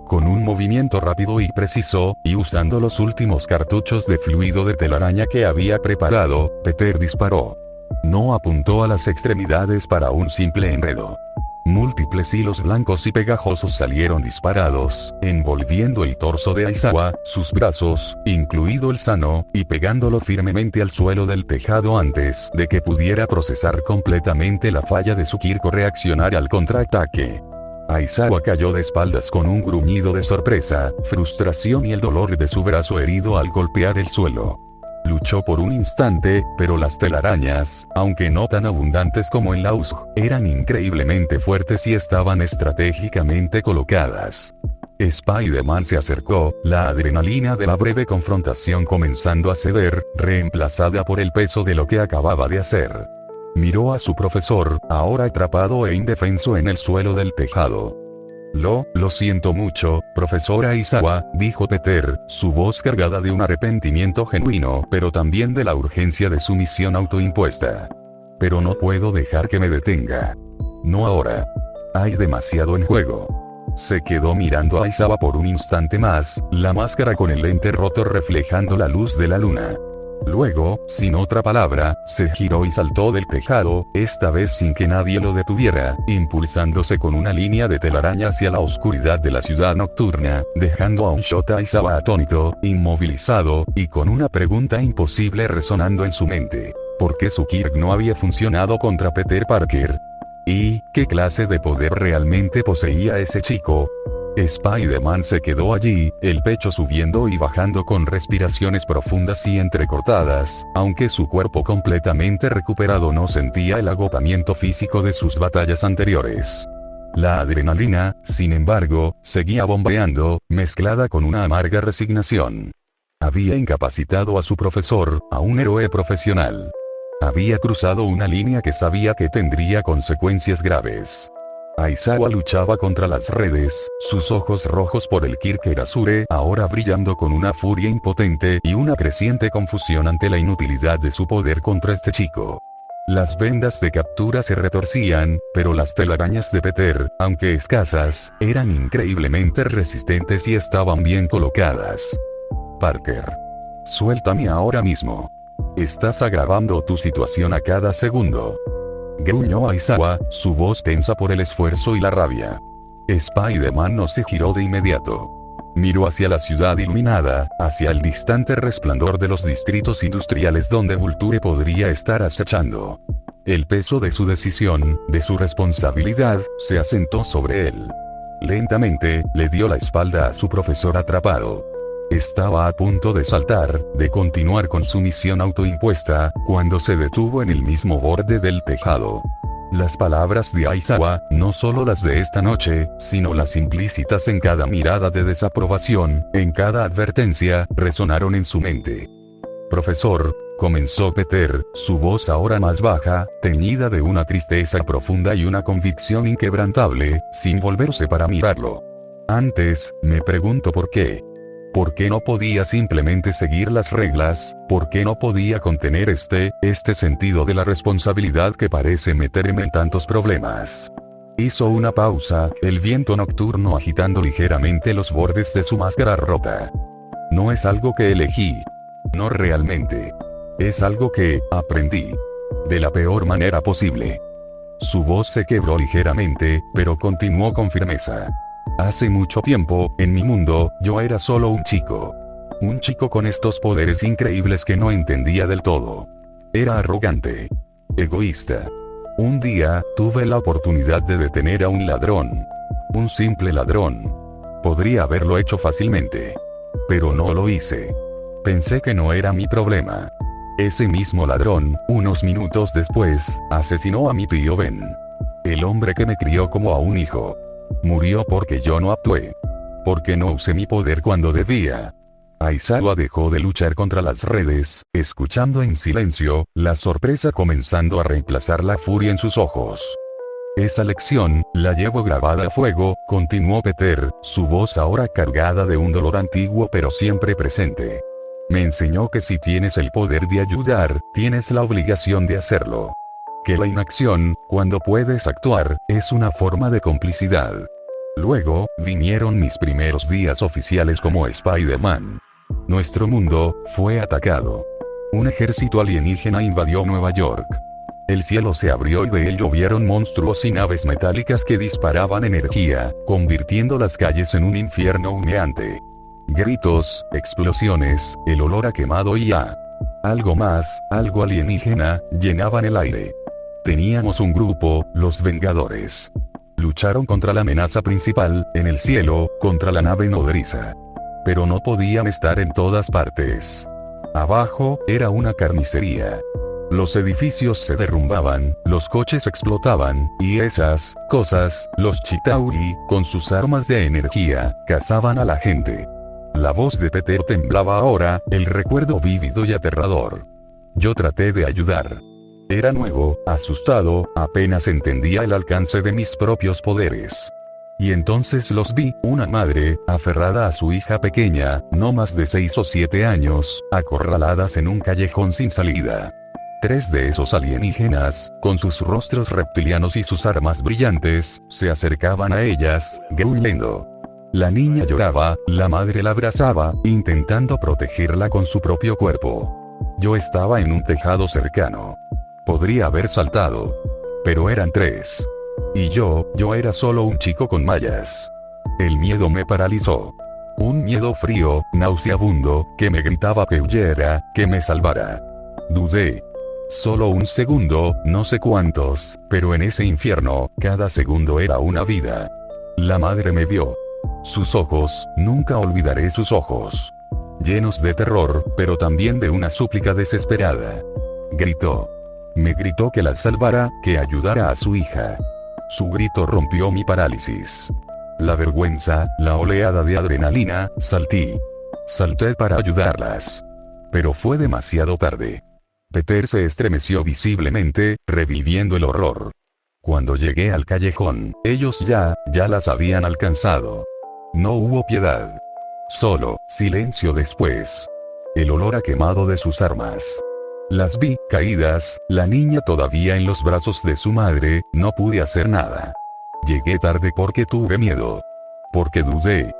S1: Con un movimiento rápido y preciso, y usando los últimos cartuchos de fluido de telaraña que había preparado, Peter disparó. No apuntó a las extremidades para un simple enredo. Múltiples hilos blancos y pegajosos salieron disparados, envolviendo el torso de Aizawa, sus brazos, incluido el sano, y pegándolo firmemente al suelo del tejado antes de que pudiera procesar completamente la falla de su Kirk o reaccionar al contraataque. Aizawa cayó de espaldas con un gruñido de sorpresa, frustración y el dolor de su brazo herido al golpear el suelo. Luchó por un instante, pero las telarañas, aunque no tan abundantes como en la USG, eran increíblemente fuertes y estaban estratégicamente colocadas. Spider-Man se acercó, la adrenalina de la breve confrontación comenzando a ceder, reemplazada por el peso de lo que acababa de hacer. Miró a su profesor, ahora atrapado e indefenso en el suelo del tejado. Lo siento mucho, profesor Aizawa, dijo Peter, su voz cargada de un arrepentimiento genuino, pero también de la urgencia de su misión autoimpuesta. Pero no puedo dejar que me detenga. No ahora. Hay demasiado en juego. Se quedó mirando a Aizawa por un instante más, la máscara con el lente roto reflejando la luz de la luna. Luego, sin otra palabra, se giró y saltó del tejado, esta vez sin que nadie lo detuviera, impulsándose con una línea de telaraña hacia la oscuridad de la ciudad nocturna, dejando a un Shota Aizawa atónito, inmovilizado, y con una pregunta imposible resonando en su mente. ¿Por qué su Kirk no había funcionado contra Peter Parker? ¿Y qué clase de poder realmente poseía ese chico? Spider-Man se quedó allí, el pecho subiendo y bajando con respiraciones profundas y entrecortadas, aunque su cuerpo completamente recuperado no sentía el agotamiento físico de sus batallas anteriores. La adrenalina, sin embargo, seguía bombeando, mezclada con una amarga resignación. Había incapacitado a su profesor, a un héroe profesional. Había cruzado una línea que sabía que tendría consecuencias graves. Aizawa luchaba contra las redes, sus ojos rojos por el Kirk Erasure ahora brillando con una furia impotente y una creciente confusión ante la inutilidad de su poder contra este chico. Las vendas de captura se retorcían, pero las telarañas de Peter, aunque escasas, eran increíblemente resistentes y estaban bien colocadas. Parker. Suéltame ahora mismo. Estás agravando tu situación a cada segundo. Gruñó Aizawa, su voz tensa por el esfuerzo y la rabia. Spider-Man no se giró de inmediato. Miró hacia la ciudad iluminada, hacia el distante resplandor de los distritos industriales donde Vulture podría estar acechando. El peso de su decisión, de su responsabilidad, se asentó sobre él. Lentamente, le dio la espalda a su profesor atrapado. Estaba a punto de saltar, de continuar con su misión autoimpuesta, cuando se detuvo en el mismo borde del tejado. Las palabras de Aizawa, no solo las de esta noche, sino las implícitas en cada mirada de desaprobación, en cada advertencia, resonaron en su mente. «Profesor», comenzó Peter, su voz ahora más baja, teñida de una tristeza profunda y una convicción inquebrantable, sin volverse para mirarlo. «Antes, me pregunto por qué. ¿Por qué no podía simplemente seguir las reglas? ¿Por qué no podía contener este sentido de la responsabilidad que parece meterme en tantos problemas?» Hizo una pausa, el viento nocturno agitando ligeramente los bordes de su máscara rota. «No es algo que elegí. No realmente. Es algo que aprendí. De la peor manera posible». Su voz se quebró ligeramente, pero continuó con firmeza. «Hace mucho tiempo, en mi mundo, yo era solo un chico. Un chico con estos poderes increíbles que no entendía del todo. Era arrogante. Egoísta. Un día, tuve la oportunidad de detener a un ladrón. Un simple ladrón. Podría haberlo hecho fácilmente. Pero no lo hice. Pensé que no era mi problema. Ese mismo ladrón, unos minutos después, asesinó a mi tío Ben. El hombre que me crió como a un hijo. Murió porque yo no actué. Porque no usé mi poder cuando debía». Aizawa dejó de luchar contra las redes, escuchando en silencio, la sorpresa comenzando a reemplazar la furia en sus ojos. «Esa lección, la llevo grabada a fuego», continuó Peter, su voz ahora cargada de un dolor antiguo pero siempre presente. «Me enseñó que si tienes el poder de ayudar, tienes la obligación de hacerlo. Que la inacción, cuando puedes actuar, es una forma de complicidad». Luego, vinieron mis primeros días oficiales como Spider-Man. Nuestro mundo fue atacado. Un ejército alienígena invadió Nueva York. El cielo se abrió y de él llovieron monstruos y naves metálicas que disparaban energía, convirtiendo las calles en un infierno humeante. Gritos, explosiones, el olor a quemado y algo más, algo alienígena, llenaban el aire. Teníamos un grupo, los Vengadores. Lucharon contra la amenaza principal, en el cielo, contra la nave nodriza. Pero no podían estar en todas partes. Abajo, era una carnicería. Los edificios se derrumbaban, los coches explotaban, y esas cosas, los Chitauri, con sus armas de energía, cazaban a la gente. La voz de Peter temblaba ahora, el recuerdo vívido y aterrador. Yo traté de ayudar. Era nuevo, asustado, apenas entendía el alcance de mis propios poderes. Y entonces los vi, una madre, aferrada a su hija pequeña, no más de 6 o 7 años, acorraladas en un callejón sin salida. 3 de esos alienígenas, con sus rostros reptilianos y sus armas brillantes, se acercaban a ellas, gruñendo. La niña lloraba, la madre la abrazaba, intentando protegerla con su propio cuerpo. Yo estaba en un tejado cercano. Podría haber saltado. Pero eran 3. Y yo era solo un chico con mallas. El miedo me paralizó. Un miedo frío, nauseabundo, que me gritaba que huyera, que me salvara. Dudé. Solo un segundo, no sé cuántos, pero en ese infierno, cada segundo era una vida. La madre me vio. Sus ojos, nunca olvidaré sus ojos. Llenos de terror, pero también de una súplica desesperada. Gritó. Me gritó que la salvara, que ayudara a su hija. Su grito rompió mi parálisis. La vergüenza, la oleada de adrenalina, salté para ayudarlas. Pero fue demasiado tarde. Peter se estremeció visiblemente, reviviendo el horror. Cuando llegué al callejón, ellos ya las habían alcanzado. No hubo piedad. Solo silencio después. El olor a quemado de sus armas. Las vi, caídas, la niña todavía en los brazos de su madre, no pude hacer nada. Llegué tarde porque tuve miedo. Porque dudé.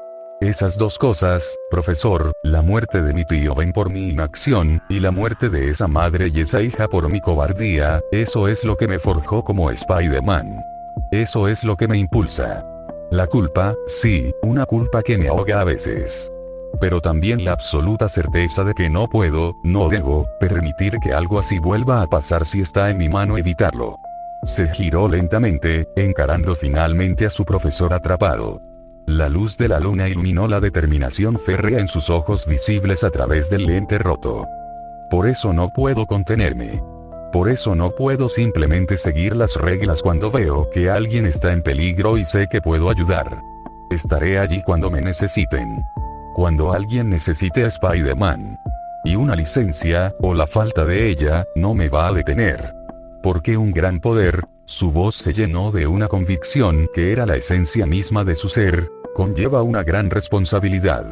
S1: Esas dos cosas, profesor, la muerte de mi tío Ben por mi inacción, y la muerte de esa madre y esa hija por mi cobardía, eso es lo que me forjó como Spider-Man. Eso es lo que me impulsa. La culpa, sí, una culpa que me ahoga a veces. Pero también la absoluta certeza de que no puedo, no debo, permitir que algo así vuelva a pasar si está en mi mano evitarlo. Se giró lentamente, encarando finalmente a su profesor atrapado. La luz de la luna iluminó la determinación férrea en sus ojos visibles a través del lente roto. Por eso no puedo contenerme. Por eso no puedo simplemente seguir las reglas cuando veo que alguien está en peligro y sé que puedo ayudar. Estaré allí cuando me necesiten. Cuando alguien necesite a Spider-Man. Y una licencia, o la falta de ella, no me va a detener. Porque un gran poder, su voz se llenó de una convicción que era la esencia misma de su ser, conlleva una gran responsabilidad.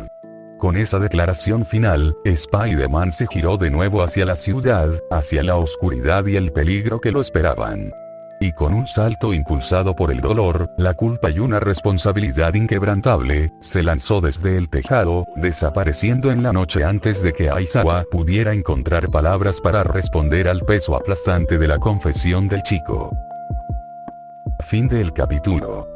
S1: Con esa declaración final, Spider-Man se giró de nuevo hacia la ciudad, hacia la oscuridad y el peligro que lo esperaban. Y con un salto impulsado por el dolor, la culpa y una responsabilidad inquebrantable, se lanzó desde el tejado, desapareciendo en la noche antes de que Aizawa pudiera encontrar palabras para responder al peso aplastante de la confesión del chico. Fin del capítulo.